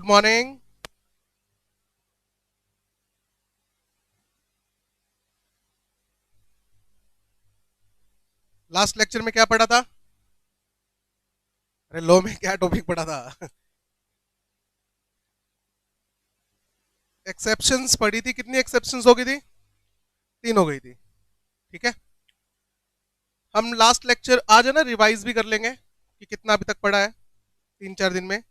Morning. Last lecture में क्या पढ़ा था? अरे लो में क्या टॉपिक पढ़ा था? एक्सेप्शंस पढ़ी थी। कितनी एक्सेप्शंस हो गई थी? 3 हो गई थी। ठीक है, हम लास्ट लेक्चर आज है ना रिवाइज भी कर लेंगे कि कितना अभी तक पढ़ा है 3-4 दिन में।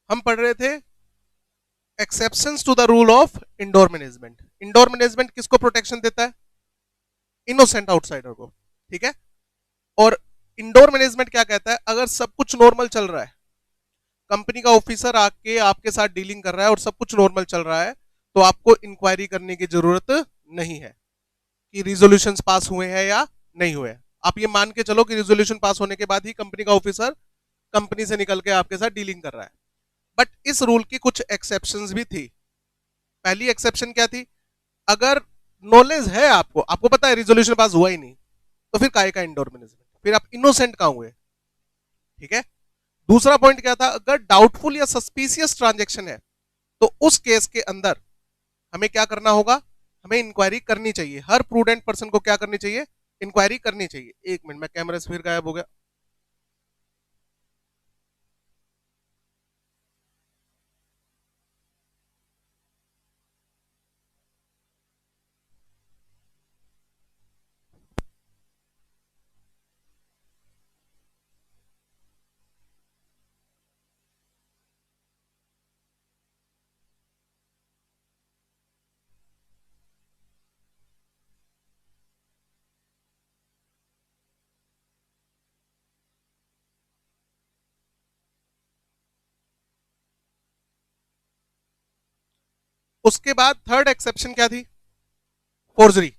हम पढ़ रहे थे exceptions to the rule of indoor management. Indoor management किसको प्रोटेक्शन देता है? इनोसेंट आउटसाइडर को। ठीक है, और इंडोर मैनेजमेंट क्या कहता है? अगर सब कुछ नॉर्मल चल रहा है, कंपनी का ऑफिसर आके आपके साथ डीलिंग कर रहा है और सब कुछ नॉर्मल चल रहा है, तो आपको इंक्वायरी करने की जरूरत नहीं है कि रिजोल्यूशन पास हुए हैं या नहीं हुए। आप ये मान के चलो कि रिजोल्यूशन पास होने के बाद ही कंपनी का ऑफिसर कंपनी से निकल के आपके साथ डीलिंग कर रहा है। बट इस रूल की कुछ एक्सेप्शंस भी थी। पहली एक्सेप्शन क्या थी? अगर नॉलेज है, आपको पता है रिजोल्यूशन पास हुआ ही नहीं, तो फिर काय का इंडोर मैनेजमेंट? फिर आप इनोसेंट कहां हुए? ठीक है। दूसरा पॉइंट क्या था? अगर डाउटफुल या सस्पिशियस ट्रांजेक्शन है, तो उस केस के अंदर हमें क्या करना होगा? हमें इंक्वायरी करनी चाहिए। हर प्रूडेंट पर्सन को क्या करनी चाहिए? इंक्वायरी करनी चाहिए। एक मिनट, मैं कैमरे से फिर गायब हो गया। उसके बाद थर्ड एक्सेप्शन क्या थी? फोर्जरी।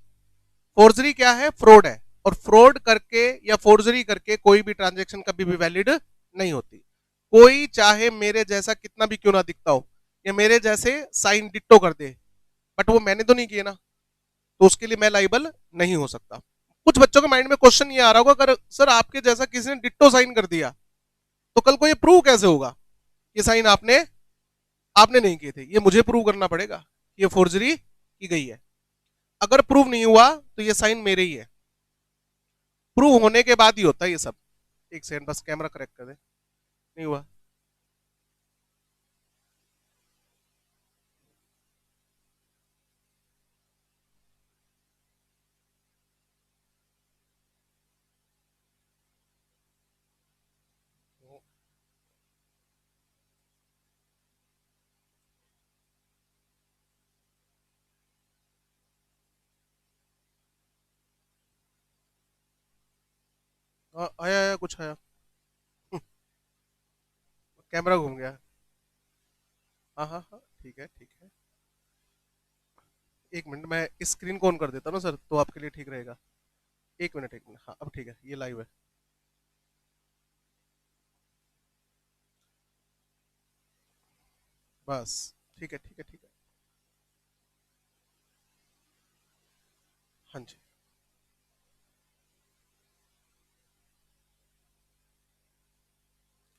फोर्जरी क्या है? फ्रॉड है। और फ्रॉड करके या फोर्जरी करके कोई भी ट्रांजेक्शन कभी भी वैलिड नहीं होती। कोई चाहे मेरे जैसा कितना भी क्यों ना दिखता हो, या मेरे जैसे साइन डिट्टो कर दे, बट वो मैंने तो नहीं किए ना, तो उसके लिए मैं लाइबल नहीं हो सकता। कुछ बच्चों के माइंड में क्वेश्चन ये आ रहा होगा, अगर सर आपके जैसा किसी ने डिट्टो साइन कर दिया, तो कल को ये प्रूव कैसे होगा ये साइन आपने आपने नहीं किए थे? ये मुझे प्रूव करना पड़ेगा, ये फोर्जरी की गई है। अगर प्रूव नहीं हुआ तो ये साइन मेरे ही है। प्रूव होने के बाद ही होता है ये सब। एक सेकंड, बस कैमरा करेक्ट कर दे। नहीं हुआ। आया आया कुछ आया। कैमरा घूम गया। हाँ हाँ हाँ, ठीक है ठीक है। एक मिनट, मैं स्क्रीन को ऑन कर देता हूँ ना सर, तो आपके लिए ठीक रहेगा। एक मिनट, हाँ अब ठीक है, ये लाइव है। बस ठीक है ठीक है ठीक है। हाँ जी,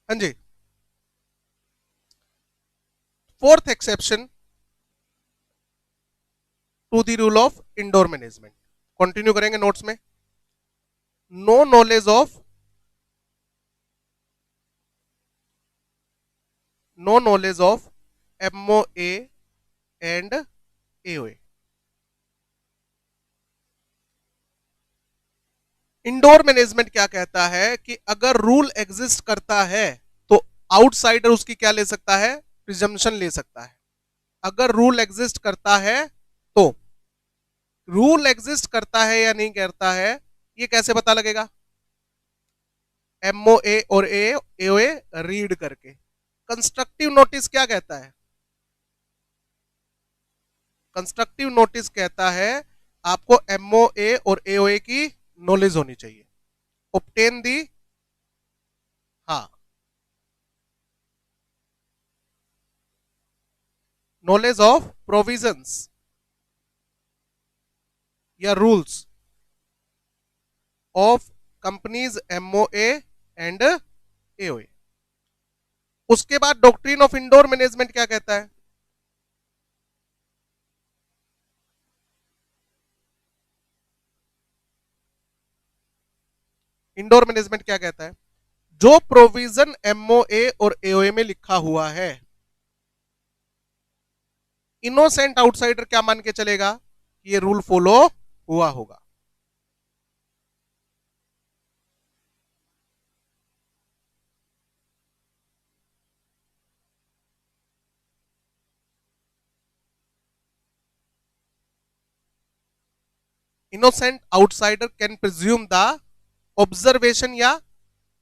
हाँ जी। Fourth exception to the rule of indoor management. Continue करेंगे नोट्स में। No knowledge of no knowledge of MOA and AOA. Indoor management क्या कहता है कि अगर रूल एग्जिस्ट करता है, तो आउटसाइडर उसकी क्या ले सकता है? प्रिजम्पशन ले सकता है। अगर रूल एग्जिस्ट करता है तो, रूल एग्जिस्ट करता है या नहीं करता है, ये कैसे पता लगेगा? एमओए और एओए रीड करके। कंस्ट्रक्टिव नोटिस क्या कहता है? कंस्ट्रक्टिव नोटिस कहता है आपको एमओए और एओए की नॉलेज होनी चाहिए। ऑब्टेन दी, हाँ, नॉलेज ऑफ प्रोविजंस या rules of companies MOA and AOA. उसके बाद डॉक्ट्रिन ऑफ इंडोर मैनेजमेंट क्या कहता है? इंडोर मैनेजमेंट क्या कहता है? जो प्रोविजन एमओए और एओए में लिखा हुआ है, इनोसेंट आउटसाइडर क्या मान के चलेगा? ये रूल फॉलो हुआ होगा। Innocent outsider can presume the observation या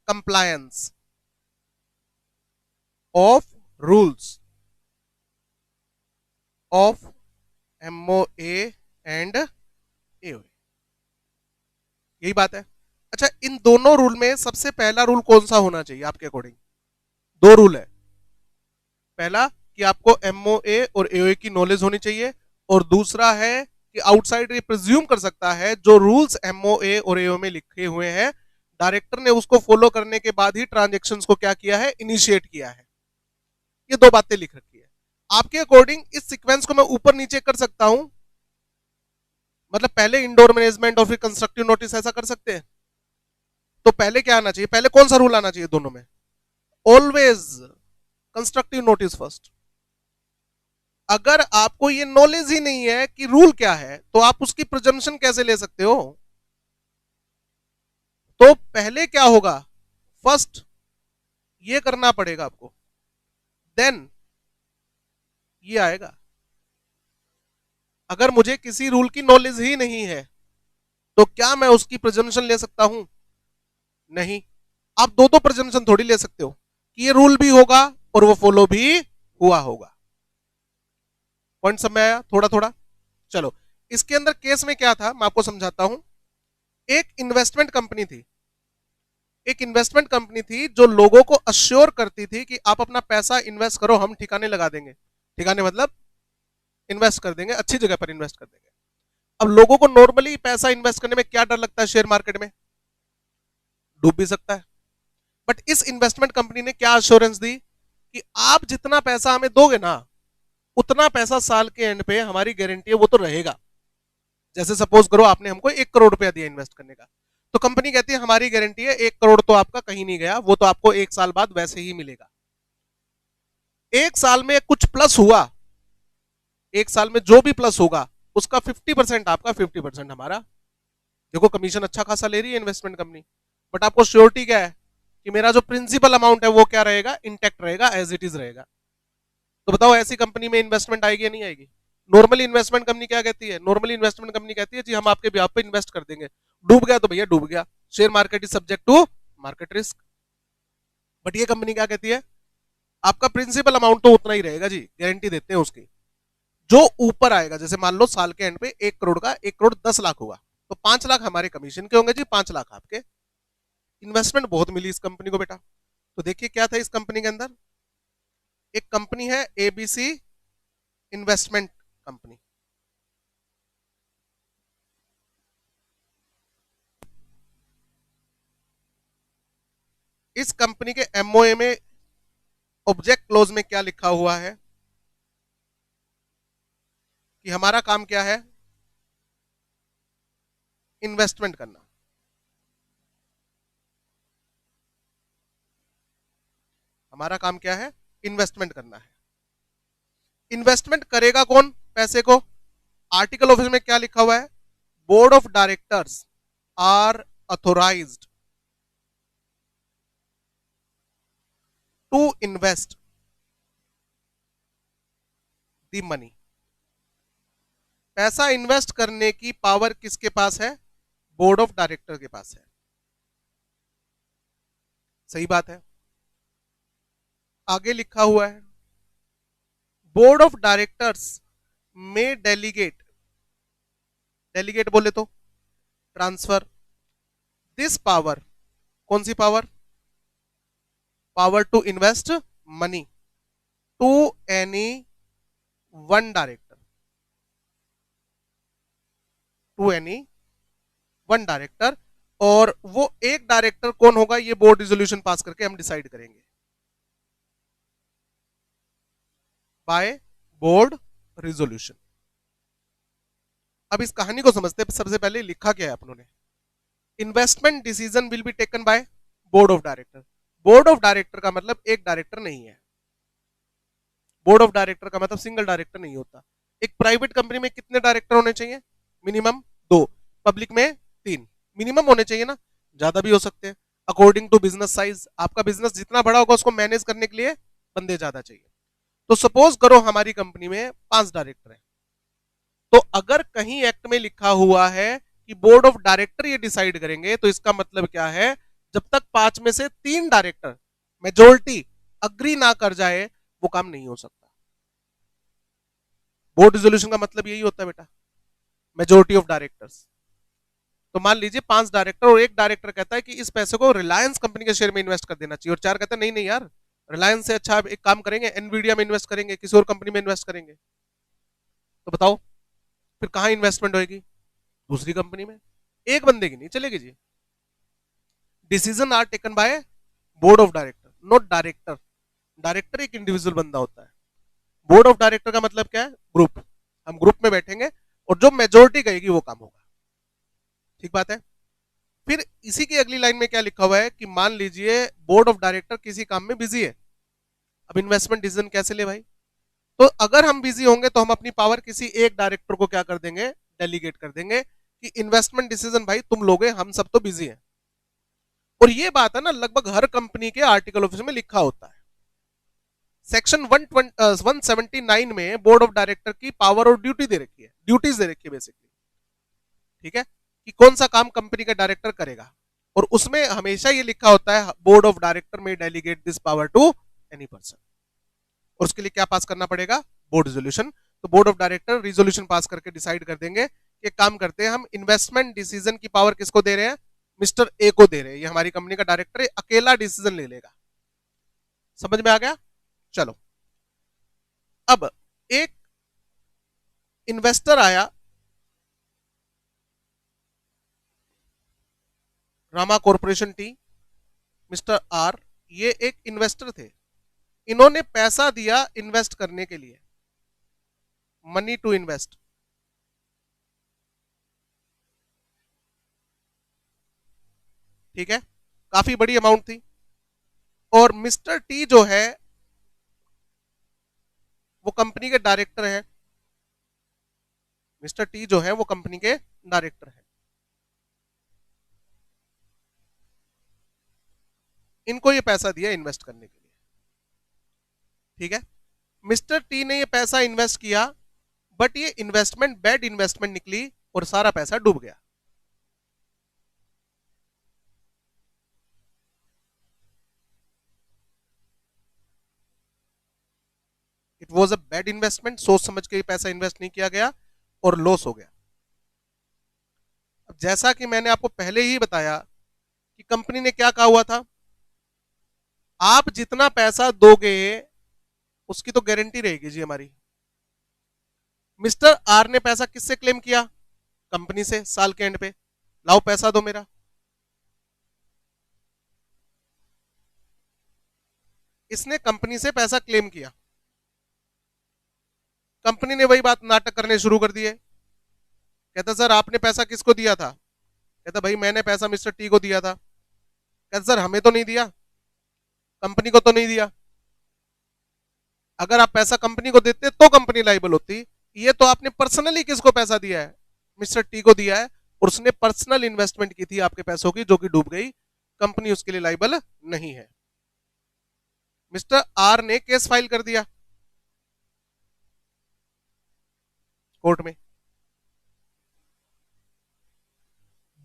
compliance of rules of MOA and AOA. यही बात है। अच्छा, इन दोनों रूल में सबसे पहला रूल कौन सा होना चाहिए आपके अकॉर्डिंग? दो रूल है। पहला कि आपको एमओए और एओए की नॉलेज होनी चाहिए, और दूसरा है कि आउटसाइडर ये प्रिज्यूम कर सकता है जो रूल्स एमओए और एओए में लिखे हुए हैं, डायरेक्टर ने उसको फॉलो करने के बाद ही ट्रांजेक्शंस को क्या किया है? इनिशिएट किया है। ये दो बातें लिख रखी है। आपके अकॉर्डिंग इस सीक्वेंस को मैं ऊपर नीचे कर सकता हूं, मतलब पहले इंडोर मैनेजमेंट और फिर कंस्ट्रक्टिव नोटिस, ऐसा कर सकते हैं? तो पहले क्या आना चाहिए? पहले कौन सा रूल आना चाहिए दोनों में? Always constructive notice first. अगर आपको ये नॉलेज ही नहीं है कि रूल क्या है, तो आप उसकी प्रिजम्पशन कैसे ले सकते हो? तो पहले क्या होगा? फर्स्ट ये करना पड़ेगा आपको, देन ये आएगा। अगर मुझे किसी रूल की नॉलेज ही नहीं है, तो क्या मैं उसकी प्रिजम्पशन ले सकता हूं? नहीं। आप दो दो प्रिजम्पशन थोड़ी ले सकते हो कि ये रूल भी होगा और वो फॉलो भी हुआ होगा। पॉइंट समझ में आया? थोड़ा थोड़ा। चलो, इसके अंदर केस में क्या था मैं आपको समझाता हूं। एक इन्वेस्टमेंट कंपनी थी, एक इन्वेस्टमेंट कंपनी थी जो लोगों को अश्योर करती थी कि आप अपना पैसा इन्वेस्ट करो, हम ठिकाने लगा देंगे। ठिकाने मतलब इन्वेस्ट कर देंगे, अच्छी जगह पर इन्वेस्ट कर देंगे। अब लोगों को नॉर्मली पैसा इन्वेस्ट करने में क्या डर लगता है? शेयर मार्केट में डूब भी सकता है। बट इस इन्वेस्टमेंट कंपनी ने क्या अश्योरेंस दी कि आप जितना पैसा हमें दोगे ना, उतना पैसा साल के एंड पे हमारी गारंटी है वो तो रहेगा। जैसे सपोज करो आपने हमको 1 करोड़ रुपया दिया इन्वेस्ट करने का, तो कंपनी कहती है हमारी गारंटी है 1 करोड़ तो आपका कहीं नहीं गया, वो तो आपको 1 साल बाद वैसे ही मिलेगा। 1 साल में कुछ प्लस हुआ, 1 साल में जो भी प्लस होगा उसका 50% आपका, 50% हमारा। देखो कमीशन अच्छा खासा ले रही है इन्वेस्टमेंट कंपनी, बट आपको श्योरिटी क्या है कि मेरा जो प्रिंसिपल अमाउंट है वो क्या रहेगा? इंटैक्ट रहेगा, एज इट इज रहेगा। तो बताओ ऐसी कंपनी में इन्वेस्टमेंट आएगी या नहीं आएगी? नॉर्मली इन्वेस्टमेंट कंपनी क्या कहती है? नॉर्मली इन्वेस्टमेंट कंपनी कहती है जी हम आपके ब्याज पे इन्वेस्ट कर देंगे, डूब गया तो भैया डूब गया, share market is subject to market risk. But ये कंपनी क्या कहती है? आपका प्रिंसिपल अमाउंट तो उतना ही रहेगा जी, गारंटी देते हैं उसकी। जो ऊपर आएगा, जैसे मान लो साल के एंड पे 1 करोड़ का 1 करोड़ 10 लाख हुआ, तो 5 लाख हमारे कमीशन के होंगे जी, 5 लाख आपके। इन्वेस्टमेंट बहुत मिली इस कंपनी को बेटा। तो देखिए क्या था इस कंपनी के अंदर। एक कंपनी है एबीसी इन्वेस्टमेंट कंपनी। इस कंपनी के एमओए में ऑब्जेक्ट क्लोज में क्या लिखा हुआ है कि हमारा काम क्या है? इन्वेस्टमेंट करना। हमारा काम क्या है? इन्वेस्टमेंट करना है। इन्वेस्टमेंट करेगा कौन पैसे को? आर्टिकल ऑफिस में क्या लिखा हुआ है? Board of directors are authorised to invest the money. पैसा इन्वेस्ट करने की पावर किसके पास है? बोर्ड ऑफ डायरेक्टर के पास है। सही बात है। आगे लिखा हुआ है बोर्ड ऑफ डायरेक्टर्स में डेलीगेट, डेलीगेट बोले तो ट्रांसफर दिस पावर। कौन सी power? Power to invest money to any one director. To any one director, और वो एक डायरेक्टर कौन होगा ये बोर्ड रिजोल्यूशन पास करके हम डिसाइड करेंगे बाय बोर्ड रिजोल्यूशन। अब इस कहानी को समझते हैं। सबसे पहले लिखा क्या है अपनों ने, investment decision will be taken by board of director. Board of director का मतलब एक डायरेक्टर नहीं है, बोर्ड ऑफ डायरेक्टर का मतलब सिंगल डायरेक्टर नहीं होता। एक प्राइवेट कंपनी में कितने डायरेक्टर होने चाहिए, मिनिमम 2, पब्लिक में 3 मिनिमम होने चाहिए ना, ज्यादा भी हो सकते हैं अकॉर्डिंग टू बिजनेस साइज। आपका बिजनेस जितना बड़ा होगा उसको मैनेज करने के लिए बंदे ज्यादा चाहिए। तो सपोज करो हमारी कंपनी में 5 डायरेक्टर हैं, तो अगर कहीं एक्ट में लिखा हुआ है कि बोर्ड ऑफ डायरेक्टर ये डिसाइड करेंगे, तो इसका मतलब क्या है, जब तक 5 में से 3 डायरेक्टर मेजोरिटी अग्री ना कर जाए वो काम नहीं हो सकता। बोर्ड रिजोल्यूशन का मतलब यही होता है बेटा, मेजोरिटी ऑफ डायरेक्टर्स। तो मान लीजिए 5 डायरेक्टर और एक डायरेक्टर कहता है कि इस पैसे को रिलायंस कंपनी के शेयर में इन्वेस्ट कर देना चाहिए, और 4 कहते हैं नहीं नहीं यार, रिलायंस से अच्छा एक काम करेंगे, एनवीडिया में इन्वेस्ट करेंगे, किसी और कंपनी में इन्वेस्ट करेंगे। तो बताओ फिर कहां इन्वेस्टमेंट होगी, दूसरी कंपनी में। एक बंदे की नहीं चलेगी जी। Decision are taken by board of director, not director. Director एक इंडिविजुअल बंदा होता है, बोर्ड ऑफ डायरेक्टर का मतलब क्या है, ग्रुप। हम ग्रुप में बैठेंगे और जो मेजोरिटी कहेगी वो काम होगा। ठीक बात है। फिर इसी की अगली लाइन में क्या लिखा हुआ है कि मान लीजिए बोर्ड ऑफ डायरेक्टर किसी काम में बिजी है, अब इन्वेस्टमेंट डिसीजन कैसे ले भाई। तो अगर हम बिजी होंगे तो हम अपनी पावर किसी एक डायरेक्टर को क्या कर देंगे, डेलीगेट कर देंगे कि इन्वेस्टमेंट डिसीजन भाई तुम लोगे, हम सब तो बिजी हैं। और ये बात है ना लगभग हर कंपनी के आर्टिकल ऑफिस में लिखा होता है। सेक्शन 179 में बोर्ड ऑफ डायरेक्टर की पावर और ड्यूटी दे रखी है, ड्यूटीज दे रखी है बेसिकली। ठीक है, कि कौन सा काम कंपनी का डायरेक्टर करेगा, और उसमें हमेशा ये लिखा होता है board of director may delegate this power to any person. और उसके लिए क्या पास करना पड़ेगा, बोर्ड रिजोल्यूशन। तो board of director resolution pass करके डिसाइड कर देंगे कि काम करते हैं, हम इन्वेस्टमेंट डिसीजन की पावर किसको दे रहे हैं, मिस्टर ए को दे रहे हैं, ये हमारी कंपनी का डायरेक्टर है, अकेला डिसीजन ले लेगा। समझ में आ गया। चलो अब एक इन्वेस्टर आया, Rama corporation T, mister R, ये एक इन्वेस्टर थे, इन्होंने पैसा दिया इन्वेस्ट करने के लिए, मनी टू इन्वेस्ट। ठीक है, काफी बड़ी अमाउंट थी, और मिस्टर टी जो है वो कंपनी के डायरेक्टर है, मिस्टर टी जो है वो कंपनी के डायरेक्टर है। इनको ये पैसा दिया इन्वेस्ट करने के लिए। ठीक है, मिस्टर टी ने ये पैसा इन्वेस्ट किया, बट ये इन्वेस्टमेंट बैड इन्वेस्टमेंट निकली और सारा पैसा डूब गया। It was a bad investment, सोच समझ के पैसा इन्वेस्ट नहीं किया गया और लॉस हो गया। अब जैसा कि मैंने आपको पहले ही बताया कि कंपनी ने क्या कहा हुआ था, आप जितना पैसा दोगे उसकी तो गारंटी रहेगी जी हमारी। मिस्टर आर ने पैसा किससे क्लेम किया, कंपनी से, साल के एंड पे, लाओ पैसा दो मेरा। इसने कंपनी से पैसा क्लेम किया, कंपनी ने वही बात नाटक करने शुरू कर दिए। कहता सर आपने पैसा किसको दिया था, कहता भाई मैंने पैसा मिस्टर टी को दिया था। कहता सर हमें तो नहीं दिया, कंपनी को तो नहीं दिया। अगर आप पैसा कंपनी को देते तो कंपनी लाइबल होती, ये तो आपने पर्सनली किसको पैसा दिया है, मिस्टर टी को दिया है, और उसने पर्सनल इन्वेस्टमेंट की थी आपके पैसों की जो कि डूब गई, कंपनी उसके लिए लाइबल नहीं है। मिस्टर आर ने केस फाइल कर दिया कोर्ट में।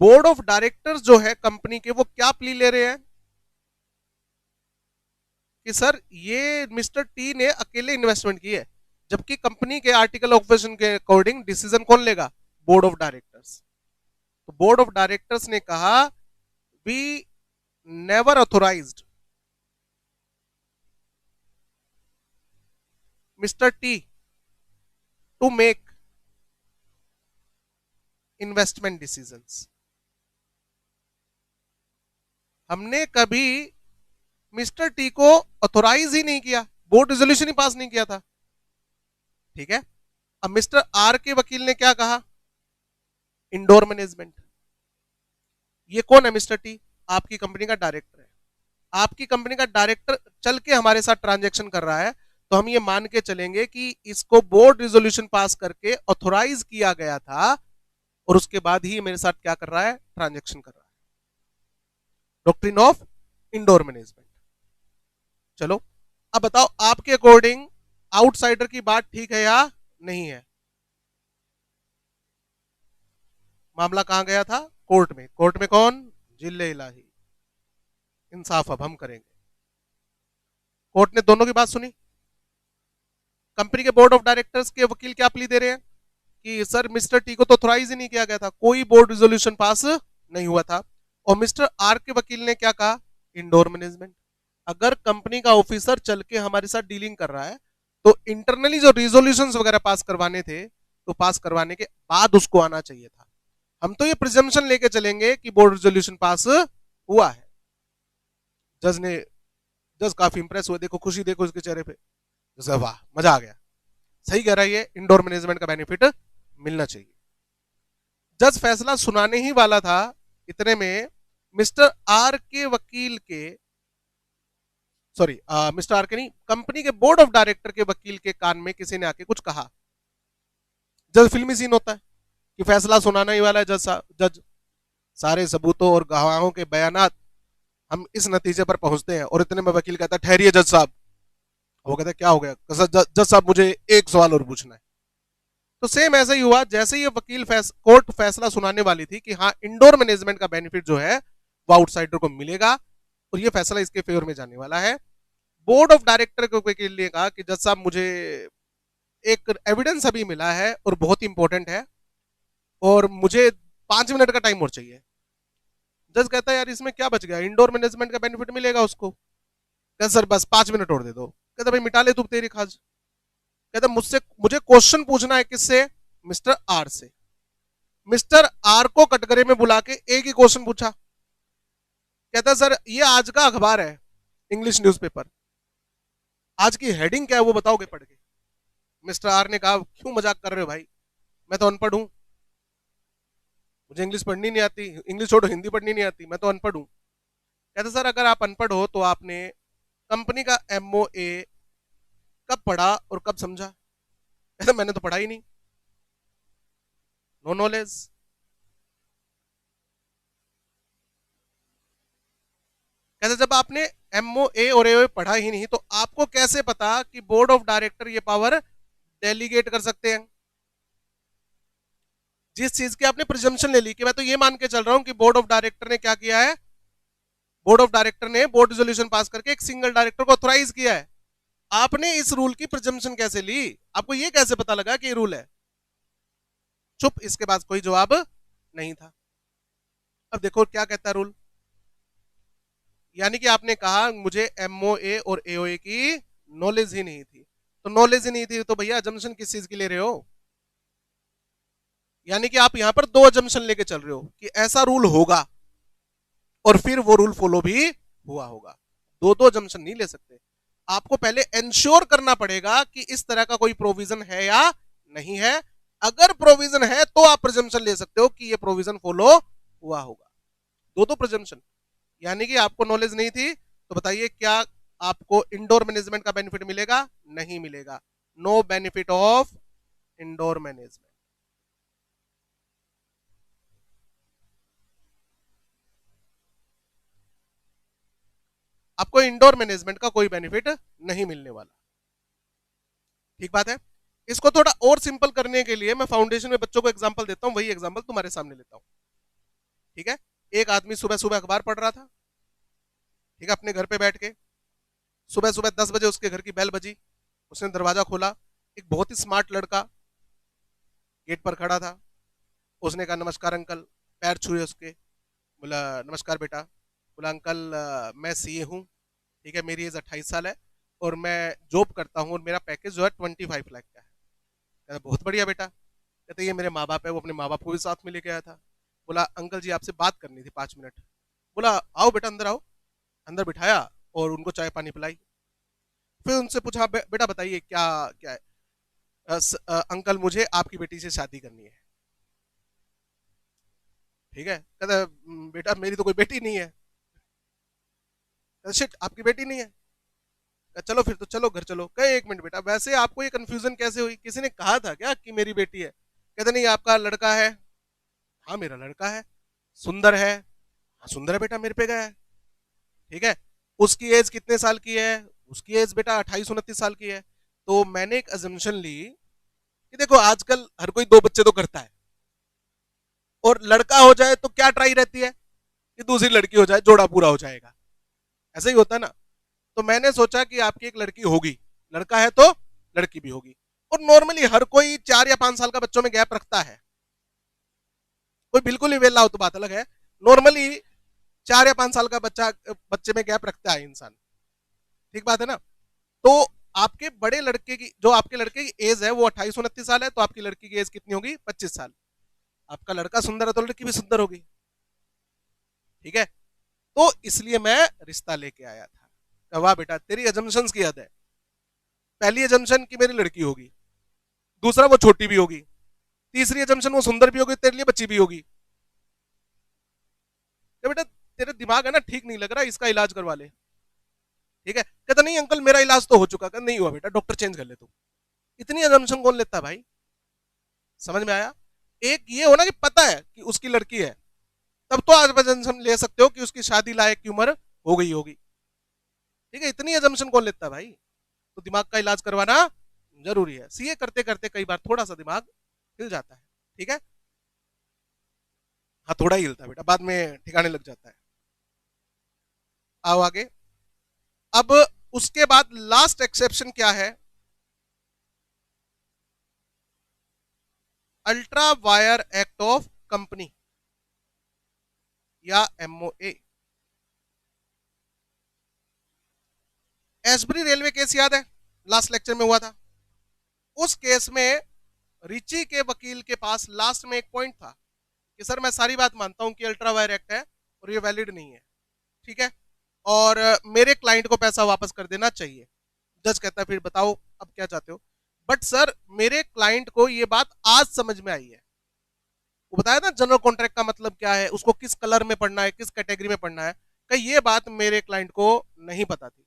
बोर्ड ऑफ डायरेक्टर्स जो है कंपनी के वो क्या प्ली ले रहे हैं कि सर ये मिस्टर टी ने अकेले इन्वेस्टमेंट की है, जबकि कंपनी के आर्टिकल ऑफ के अकॉर्डिंग डिसीजन कौन लेगा, बोर्ड ऑफ डायरेक्टर्स। तो बोर्ड ऑफ डायरेक्टर्स ने कहा we never authorised mister T to make investment decisions. हमने कभी मिस्टर टी को ऑथोराइज ही नहीं किया, बोर्ड रेजोल्यूशन ही पास नहीं किया था, ठीक है। अब मिस्टर आर के वकील ने क्या कहा, इंडोर मैनेजमेंट। ये कौन है मिस्टर टी, आपकी कंपनी का डायरेक्टर है। आपकी कंपनी का डायरेक्टर चल के हमारे साथ ट्रांजैक्शन कर रहा है, तो हम ये मान के चलेंगे कि इसको बोर्ड रिजोल्यूशन पास करके ऑथोराइज किया गया था, और उसके बाद ही मेरे साथ क्या कर रहा है, ट्रांजैक्शन कर रहा है। Doctrine of indoor management. चलो अब बताओ आपके अकॉर्डिंग आउटसाइडर की बात ठीक है या नहीं है। मामला कहां गया था, कोर्ट में। कोर्ट में कौन, जिले इलाही। इंसाफ अब हम करेंगे। कोर्ट ने दोनों की बात सुनी। कंपनी के बोर्ड ऑफ डायरेक्टर्स के वकील क्या प्ली दे रहे हैं कि सर मिस्टर टी को तो ऑथोराइज ही नहीं किया गया था, कोई बोर्ड रिजोल्यूशन पास नहीं हुआ था। और मिस्टर आर के वकील ने क्या कहा, इंडोर मैनेजमेंट। अगर कंपनी का ऑफिसर चल के हमारे साथ डीलिंग कर रहा है, तो इंटरनली जो रिजोल्यूशन वगैरह पास करवाने थे, तो पास करवाने के बाद उसको आना चाहिए था। हम तो ये प्रिजम्पशन लेके चलेंगे कि बोर्ड रिजोल्यूशन पास हुआ है। जज काफी इंप्रेस हुए, देखो खुशी देखो उसके चेहरे पे, वाह मजा आ गया, सही कह रहा है ये, इंडोर मैनेजमेंट का बेनिफिट मिलना चाहिए। जज फैसला सुनाने ही वाला था, इतने में मिस्टर आर के वकील के, सॉरी मिस्टर आर के नहीं, कंपनी के बोर्ड ऑफ डायरेक्टर के वकील के कान में किसी ने आके कुछ कहा। जज फिल्मी सीन होता है कि फैसला सुनाना ही वाला है जज सारे सबूतों और गवाहों के बयानात हम इस नतीजे पर पहुंचते हैं, और इतने में वकील कहता है ठहरिए जज साहब। वो कहता है क्या हो गया, जज साहब मुझे एक सवाल और पूछना है। तो सेम ऐसा ही हुआ, जैसे ये वकील कोर्ट फैसला सुनाने वाली थी कि हाँ इंडोर मैनेजमेंट का बेनिफिट जो है वो आउटसाइडर को मिलेगा, और ये फैसला इसके फेवर में जाने वाला है। बोर्ड ऑफ डायरेक्टर को वकील ने कहा कि जज साहब मुझे एक एविडेंस अभी मिला है और बहुत इंपॉर्टेंट है, और मुझे 5 मिनट का टाइम और चाहिए। जज कहता है यार इसमें क्या बच गया, इंडोर मैनेजमेंट का बेनिफिट मिलेगा उसको। कहता सर बस 5 मिनट और दे दो। कहता भाई मिटा ले तू तेरी खाज। कहता मुझे क्वेश्चन पूछना है, किससे, मिस्टर आर से। मिस्टर आर को कटघरे में बुला के एक ही क्वेश्चन पूछा। कहता सर ये आज का अखबार है, इंग्लिश न्यूज़पेपर, आज की हेडिंग क्या है वो बताओगे पढ़ के। मिस्टर आर ने कहा क्यों मजाक कर रहे हो भाई, मैं तो अनपढ़ हूं, मुझे इंग्लिश पढ़नी नहीं आती, इंग्लिश छोड़ो हिंदी पढ़नी नहीं आती, मैं तो अनपढ़ हूं। कहते सर अगर आप अनपढ़ हो तो आपने कंपनी का एमओए कब पढ़ा और कब समझा। कहते मैंने तो पढ़ा ही नहीं, नो नॉलेज। कहते जब आपने एमओए और एओए पढ़ा ही नहीं, तो आपको कैसे पता कि बोर्ड ऑफ डायरेक्टर ये पावर डेलीगेट कर सकते हैं। जिस चीज की आपने प्रिजम्पशन ले ली कि मैं तो ये मान के चल रहा हूं कि बोर्ड ऑफ डायरेक्टर ने क्या किया है, बोर्ड ऑफ डायरेक्टर ने बोर्ड रिजोल्यूशन पास करके एक सिंगल डायरेक्टर को ऑथोराइज किया है। आपने इस रूल की प्रिजम्पशन कैसे ली, आपको ये कैसे पता लगा कि ये रूल है। चुप, इसके बाद कोई जवाब नहीं था। अब देखो क्या कहता है रूल, यानी कि आपने कहा मुझे एमओए और एओए की नॉलेज ही नहीं थी। तो नॉलेज ही नहीं थी तो भैया अजम्पशन किस चीज की ले रहे हो, यानी कि आप यहां पर दो अजम्पशन लेके चल रहे हो कि ऐसा रूल होगा और फिर वो रूल फॉलो भी हुआ होगा। दो दो अजम्पशन नहीं ले सकते, आपको पहले इंश्योर करना पड़ेगा कि इस तरह का कोई प्रोविजन है या नहीं है। अगर प्रोविजन है तो आप प्रिजम्पशन ले सकते हो कि ये प्रोविजन फॉलो हुआ होगा। दो दो प्रिजम्पशन, यानी कि आपको नॉलेज नहीं थी तो बताइए क्या आपको इंडोर मैनेजमेंट का बेनिफिट मिलेगा, नहीं मिलेगा। No benefit of indoor management. आपको इंडोर मैनेजमेंट का कोई बेनिफिट नहीं मिलने वाला, ठीक बात है। इसको थोड़ा और सिंपल करने के लिए मैं फाउंडेशन में बच्चों को एग्जांपल देता हूं, वही एग्जांपल तुम्हारे सामने लेता हूं, ठीक है। एक आदमी सुबह सुबह अखबार पढ़ रहा था, ठीक है, अपने घर पे बैठ के। सुबह सुबह 10 बजे उसके घर की बेल बजी, उसने दरवाजा खोला, एक बहुत ही स्मार्ट लड़का गेट पर खड़ा था। उसने कहा नमस्कार अंकल, पैर छुए उसके, बोला नमस्कार बेटा। बोला अंकल मैं सीए हूँ, ठीक है, मेरी एज 28 साल है और मैं जॉब करता हूँ और मेरा पैकेज जो है 25 लाख का है। कहता बहुत बढ़िया बेटा, कहते ये मेरे माँ बाप है, वो अपने माँ बाप को भी साथ में लेके आया था। बोला अंकल जी आपसे बात करनी थी 5 मिनट। बोला आओ बेटा अंदर आओ। अंदर बिठाया और उनको चाय पानी पिलाई। फिर उनसे पूछा बेटा बताइए क्या क्या है। अंकल मुझे आपकी बेटी से शादी करनी है। ठीक है, कहता बेटा मेरी तो कोई बेटी नहीं है। शिट आपकी बेटी नहीं है। चलो फिर तो चलो घर चलो। कहे 1 मिनट बेटा वैसे आपको ये कंफ्यूजन कैसे हुई, किसी ने कहा था क्या कि मेरी बेटी है? कहते नहीं आपका लड़का है। हाँ मेरा लड़का है। सुंदर है। हाँ सुंदर है बेटा मेरे पे गया है। ठीक है। उसकी एज कितने साल की है? उसकी एज बेटा 28-29 साल की है। तो मैंने एक अजम्पशन ली कि देखो आजकल हर कोई 2 बच्चे तो करता है, और लड़का हो जाए तो क्या ट्राई रहती है कि दूसरी लड़की हो जाए, जोड़ा पूरा हो जाएगा। ऐसा ही होता है ना। तो मैंने सोचा कि आपकी एक लड़की होगी, लड़का है तो लड़की भी होगी। और नॉर्मली हर कोई 4 या 5 साल का बच्चों में गैप रखता है। कोई बिल्कुल ही वेला हो तो बात अलग है। नॉर्मली 4 या 5 साल का बच्चे में गैप रखता है इंसान। ठीक बात है ना। तो आपके बड़े लड़के की, जो आपके लड़के की एज है वो 28-29 साल है, तो आपकी लड़की की एज कितनी होगी? 25 साल। आपका लड़का सुंदर है तो लड़की भी सुंदर होगी। ठीक है। तो इसलिए मैं रिश्ता लेके आया था। वाह बेटा तेरी एजम्पशंस की हद है। पहली एजम्पशन की मेरी लड़की होगी, दूसरा वो छोटी भी होगी, तीसरी एजम्पशन वो सुंदर भी होगी, तेरे लिए बच्ची भी होगी। तो बेटा तेरा दिमाग है ना ठीक नहीं लग रहा, इसका इलाज करवा ले। ठीक है। कहता नहीं अंकल मेरा इलाज तो हो चुका। कहता नहीं हुआ बेटा, डॉक्टर चेंज कर ले तू। इतनी एजम्पशन कौन लेता है भाई? समझ में आया? एक ये होना कि पता है कि उसकी लड़की है, तब तो आज एजम्पशन ले सकते हो कि उसकी शादी लायक की उम्र हो गई होगी। ठीक है, इतनी एजम्पशन कौन लेता है भाई? तो दिमाग का इलाज करवाना जरूरी है। सीए करते करते कई बार थोड़ा सा दिमाग हिल जाता है। ठीक है। हाँ थोड़ा ही हिलता है बेटा, बाद में ठिकाने लग जाता है। आओ आगे। अब उसके बाद लास्ट एक्सेप्शन क्या है? Ultra wire act of company या एमओए। एसबरी रेलवे केस याद है, लास्ट लेक्चर में हुआ था। उस केस में रिची के वकील के पास लास्ट में एक पॉइंट था कि सर मैं सारी बात मानता हूं कि अल्ट्रा वायर एक्ट है और ये वैलिड नहीं है। ठीक है। और मेरे क्लाइंट को पैसा वापस कर देना चाहिए। जज कहता है फिर बताओ अब क्या चाहते हो? बट सर मेरे क्लाइंट को ये बात आज समझ में आई है। वो बताया ना जनरल कॉन्ट्रैक्ट का मतलब क्या है, उसको किस कलर में पढ़ना है, किस कैटेगरी में पढ़ना है। कि ये बात मेरे क्लाइंट को नहीं पता थी।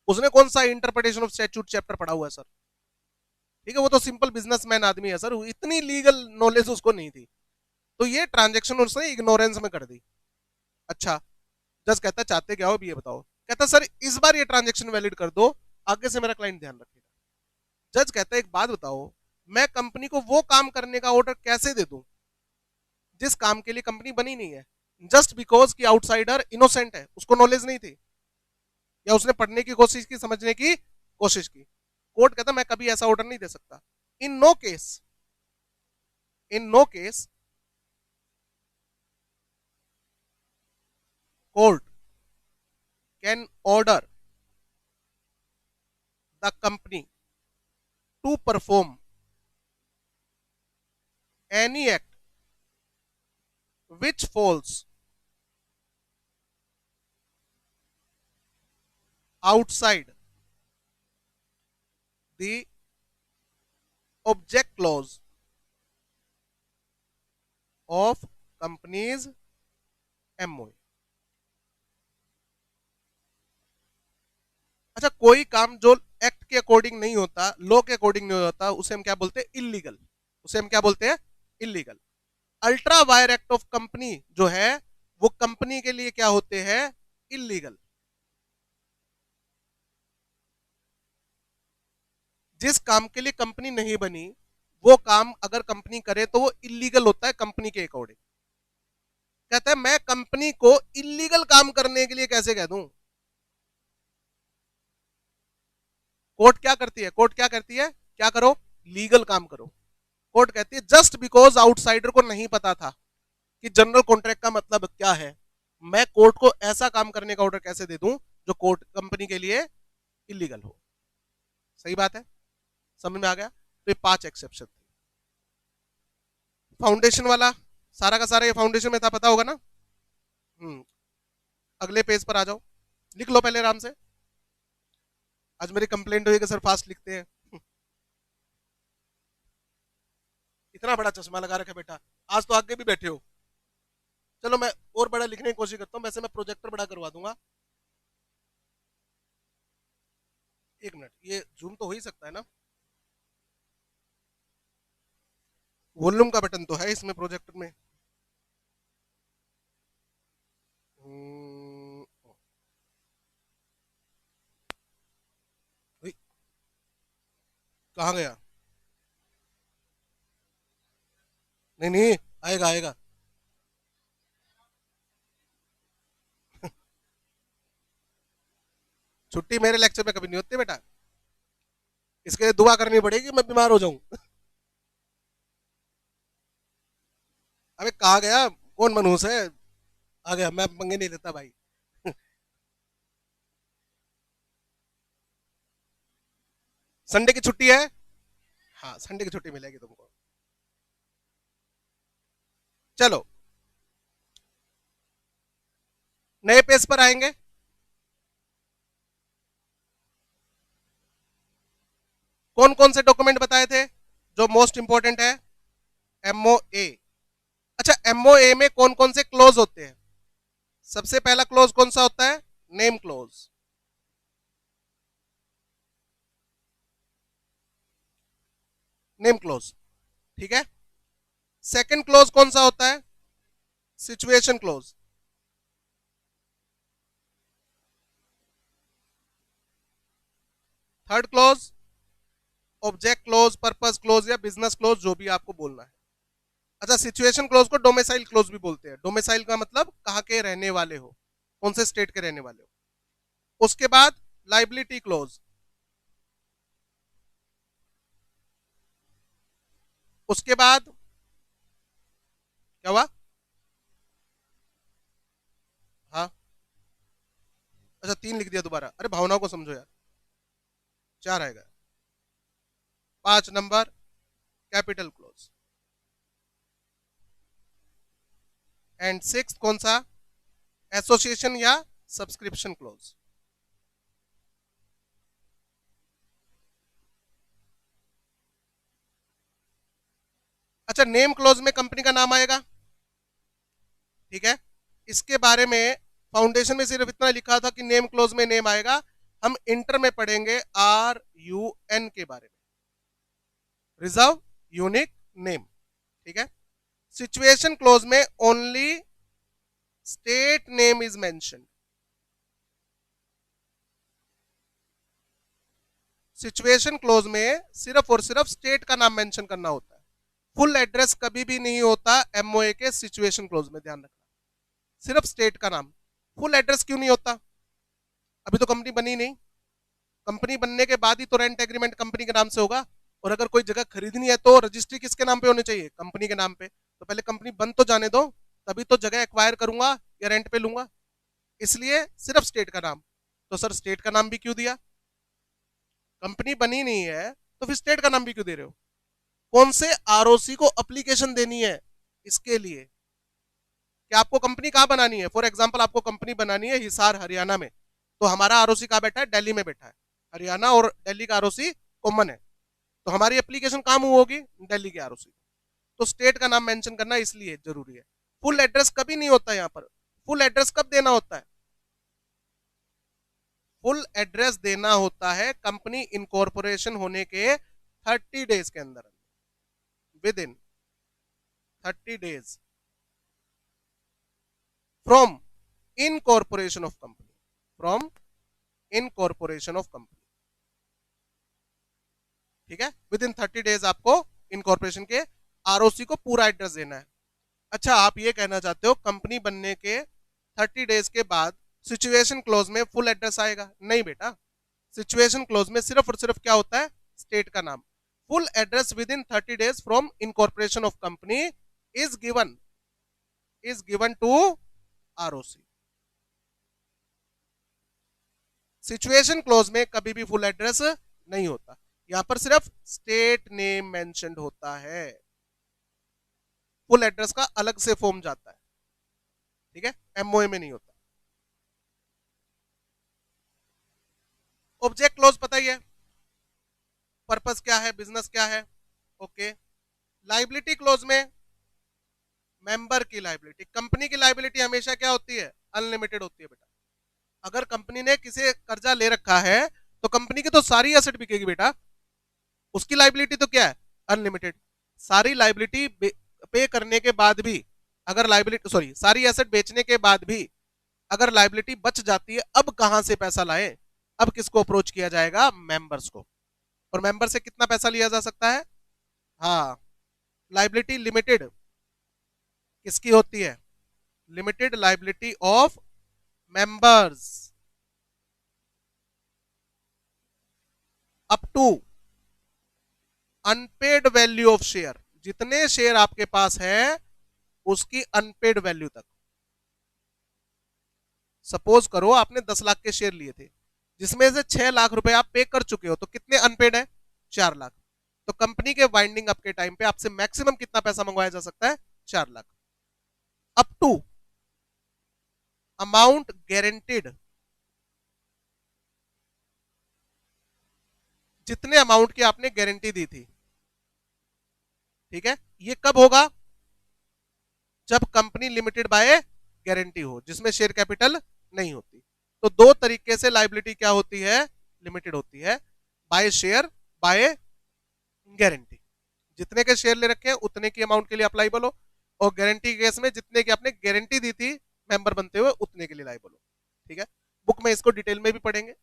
उसने कौन सा इंटरप्रिटेशन ऑफ स्टैट्यूट चैप्टर पढ़ा हुआ है सर? ठीक है, वो तो सिंपल बिजनेसमैन आदमी है सर, इतनी लीगल नॉलेज उसको नहीं थी। तो ये ट्रांजेक्शन उसने इग्नोरेंस में कर दी। अच्छा। जज कहता चाहते क्या हो अब ये बताओ। कहता सर इस बार ये ट्रांजेक्शन वैलिड कर दो, आगे से मेरा क्लाइंट ध्यान रखेगा। जज कहता है एक बात बताओ, मैं कंपनी को वो काम करने का ऑर्डर कैसे दे दूं जिस काम के लिए कंपनी बनी नहीं है, जस्ट बिकॉज कि आउटसाइडर इनोसेंट है, उसको नॉलेज नहीं थी, या उसने पढ़ने की कोशिश की, समझने की कोशिश की। कोर्ट कहता मैं कभी ऐसा ऑर्डर नहीं दे सकता। In no case, in no case court can order the company to perform any act which falls outside the object clause of company's MOA। अच्छा, कोई काम जो एक्ट के अकॉर्डिंग नहीं होता, लॉ के अकॉर्डिंग नहीं होता, उसे हम क्या बोलते हैं? इलीगल। उसे हम क्या बोलते हैं? Illegal. Ultra wire act of company जो है वो कंपनी के लिए क्या होते हैं? इलीगल। जिस काम के लिए कंपनी नहीं बनी वो काम अगर कंपनी करे तो वो इलीगल होता है कंपनी के अकॉर्डिंग। कहता है मैं कंपनी को इलीगल काम करने के लिए कैसे कह दूं? कोर्ट क्या करती है? कोर्ट क्या कहती है? क्या करो? लीगल काम करो। कोर्ट कहती है जस्ट बिकॉज आउटसाइडर को नहीं पता था कि जनरल कॉन्ट्रैक्ट का मतलब क्या है, मैं कोर्ट को ऐसा काम करने का ऑर्डर कैसे दे दूं जो कोर्ट कंपनी के लिए इलीगल हो। सही बात है, समझ में आ गया? तो ये 5 एक्सेप्शन थे। फाउंडेशन वाला सारा का सारा ये फाउंडेशन में था, पता होगा ना। अगले पेज पर आ जाओ, लिख लो पहले आराम से। आज मेरी कंप्लेंट हुई कि सर फास्ट लिखते हैं। इतना बड़ा चश्मा लगा रखे बेटा, आज तो आगे भी बैठे हो। चलो मैं और बड़ा लिखने की कोशिश करता हूँ, वैसे मैं प्रोजेक्टर बड़ा करवा दूंगा। एक मिनट, ये जूम तो हो ही सकता है ना। वॉल्यूम का बटन तो है इसमें प्रोजेक्टर में। हम्म, उई, कहाँ गया? नहीं नहीं, आएगा आएगा। छुट्टी मेरे लेक्चर में कभी नहीं होती बेटा, इसके लिए दुआ करनी पड़ेगी मैं बीमार हो जाऊं। अबे कहाँ गया, कौन मनहूस है? आ गया, मैं पंगे नहीं लेता भाई। संडे की छुट्टी है। हाँ, संडे की छुट्टी मिलेगी तुमको। चलो नए पेज पर आएंगे। कौन कौन से डॉक्यूमेंट बताए थे जो मोस्ट इंपॉर्टेंट है? एमओए। अच्छा, एमओए में कौन कौन से क्लोज होते हैं? सबसे पहला क्लोज कौन सा होता है? Name close. नेम क्लोज, ठीक है। सेकंड क्लोज कौन सा होता है? Situation close. Third close object close, purpose close या बिजनेस क्लोज, जो भी आपको बोलना है। अच्छा, सिचुएशन क्लोज को डोमिसाइल क्लोज भी बोलते हैं। डोमिसाइल का मतलब कहाँ के रहने वाले हो, कौन से स्टेट के रहने वाले हो। उसके बाद लाइबिलिटी क्लोज। उसके बाद क्या हुआ? हाँ, अच्छा तीन लिख दिया दोबारा, अरे भावनाओं को समझो यार। चार आएगा। 5 number capital close. And six कौन सा? एसोसिएशन या सब्सक्रिप्शन क्लोज। अच्छा, नेम क्लोज में कंपनी का नाम आएगा, ठीक है। इसके बारे में फाउंडेशन में सिर्फ इतना लिखा था कि नेम क्लोज में नेम आएगा। हम इंटर में पढ़ेंगे RUN के बारे में, रिजर्व यूनिक नेम, ठीक है। सिचुएशन क्लोज में only state name is mention. Situation clause में सिर्फ और सिर्फ स्टेट का नाम मेंशन करना होता है। फुल एड्रेस कभी भी नहीं होता एमओए के सिचुएशन क्लोज में, ध्यान रखना। सिर्फ स्टेट का नाम। फुल एड्रेस क्यों नहीं होता? अभी तो कंपनी बनी नहीं। कंपनी बनने के बाद ही तो रेंट एग्रीमेंट कंपनी के नाम से होगा। और अगर कोई जगह खरीदनी है तो रजिस्ट्री किसके नाम पे होनी चाहिए? कंपनी के नाम पे। तो पहले कंपनी बन तो जाने दो, तभी तो जगह एक्वायर करूंगा या रेंट पे लूंगा। इसलिए सिर्फ स्टेट का नाम। तो सर स्टेट का नाम भी क्यों दिया? कंपनी बनी नहीं है तो फिर स्टेट का नाम भी क्यों दे रहे हो? कौन से आरओसी को एप्लीकेशन देनी है इसके लिए कि आपको कंपनी कहां बनानी है। फॉर एग्जांपल आपको कंपनी बनानी है हिसार हरियाणा में, तो हमारा आरओसी कहां बैठा है? दिल्ली में बैठा है। हरियाणा और दिल्ली का आरओसी कॉमन है, तो हमारी एप्लीकेशन कहां मूव होगी? दिल्ली के आरओसी। तो स्टेट का नाम मेंशन करना इसलिए जरूरी है। फुल एड्रेस कभी नहीं होता यहाँ पर। फुल एड्रेस कब देना होता है? फुल एड्रेस देना होता है कंपनी इनकॉर्पोरेशन होने के 30 डेज के अंदर, with in 30 days from incorporation of company. From incorporation of company, ठीक है। विद इन 30 डेज आपको इनकॉर्पोरेशन के आरओसी को पूरा एड्रेस देना है। अच्छा, आप ये कहना चाहते हो कंपनी बनने के 30 डेज के बाद सिचुएशन क्लोज में फुल एड्रेस आएगा? नहीं बेटा, सिचुएशन क्लोज में सिर्फ और सिर्फ क्या होता है? स्टेट का नाम। Full address within 30 days from incorporation of company is given to ROC. Situation clause में कभी भी फुल एड्रेस नहीं होता, यहां पर सिर्फ स्टेट नेम मेंशन्ड होता है। फुल एड्रेस का अलग से फॉर्म जाता है, ठीक है, एमओए में नहीं होता। ऑब्जेक्ट क्लोज पता ही है, पर्पस क्या है, बिजनेस क्या है, ओके। लाइबिलिटी क्लोज में मेंबर की लाइबिलिटी, कंपनी की लाइबिलिटी हमेशा क्या होती है, अनलिमिटेड होती है बेटा। अगर कंपनी ने किसी कर्जा ले रखा है तो कंपनी की तो सारी एसेट बिकेगी बेटा, उसकी लाइबिलिटी तो क्या है, अनलिमिटेड। सारी लाइबिलिटी पे करने के बाद भी अगर लाइबिलिटी सॉरी सारी एसेट बेचने के बाद भी अगर लाइबिलिटी बच जाती है, अब कहां से पैसा लाए, अब किसको अप्रोच किया जाएगा, मेंबर्स को। और मेंबर से कितना पैसा लिया जा सकता है, हाँ, लाइबिलिटी लिमिटेड किसकी होती है, limited liability of members up to unpaid value of share, जितने शेयर आपके पास है उसकी अनपेड वैल्यू तक। सपोज करो आपने 10 लाख के शेयर लिए थे, जिसमें से 6 लाख रुपए आप पे कर चुके हो, तो कितने अनपेड है, 4 लाख। तो कंपनी के वाइंडिंग अप के टाइम पे आपसे मैक्सिमम कितना पैसा मंगवाया जा सकता है, 4 lakh. Up to amount guaranteed, जितने अमाउंट की आपने गारंटी दी थी, ठीक है। ये कब होगा, जब कंपनी लिमिटेड बाय गारंटी हो, जिसमें शेयर कैपिटल नहीं होती। तो दो तरीके से लाइबिलिटी क्या होती है, लिमिटेड होती है, बाय शेयर, बाय गारंटी। जितने के शेयर ले रखे हैं उतने की अमाउंट के लिए अप्लाईबल हो, और गारंटी केस में जितने की आपने गारंटी दी थी मेंबर बनते हुए उतने के लिए लाइबल हो, ठीक है। बुक में इसको डिटेल में भी पढ़ेंगे।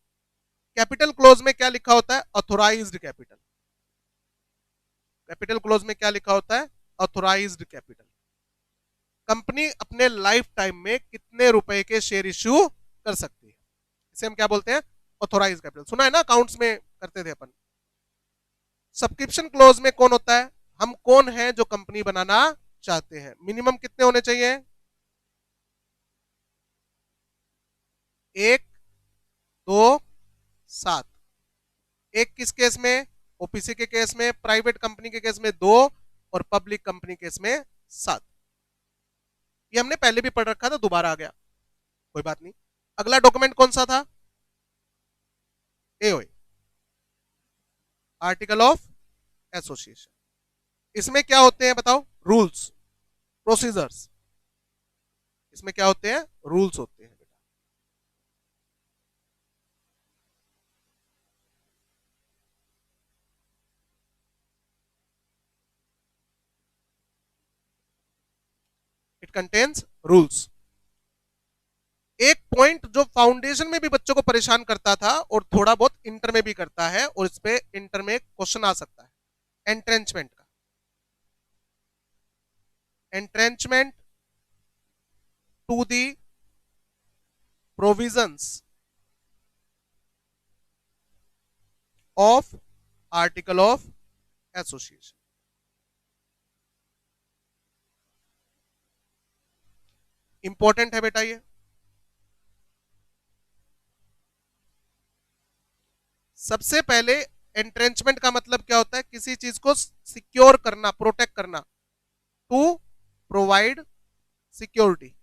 कैपिटल क्लोज में क्या लिखा होता है, ऑथोराइज्ड कैपिटल। कैपिटल क्लोज में क्या लिखा होता है, ऑथोराइज्ड कैपिटल। कंपनी अपने लाइफ टाइम में कितने रुपए के शेयर इश्यू कर सकती है, इसे हम क्या बोलते हैं, ऑथोराइज्ड कैपिटल। सुना है ना, अकाउंट्स में करते थे अपन। सब्सक्रिप्शन क्लोज में कौन होता है, हम कौन है जो कंपनी बनाना चाहते हैं, मिनिमम कितने होने चाहिए, 1, 2, 7। एक किस केस में, ओपीसी के केस में, प्राइवेट कंपनी के केस में 2, और पब्लिक कंपनी केस में 7। ये हमने पहले भी पढ़ रखा था, दोबारा आ गया, कोई बात नहीं। अगला डॉक्यूमेंट कौन सा था, एओए, आर्टिकल ऑफ एसोसिएशन। इसमें क्या होते हैं बताओ, रूल्स, प्रोसीजर्स। इसमें क्या होते हैं, रूल्स होते हैं बेटा। It contains rules. एक पॉइंट जो फाउंडेशन में भी बच्चों को परेशान करता था और थोड़ा बहुत इंटर में भी करता है, और इस पे इंटर में क्वेश्चन आ सकता है, एंट्रेंचमेंट का। Entrenchment to the provisions of article of association. Important है बेटा ये। सबसे पहले एंट्रेंचमेंट का मतलब क्या होता है, किसी चीज को सिक्योर करना, प्रोटेक्ट करना, टू प्रोवाइड सिक्योरिटी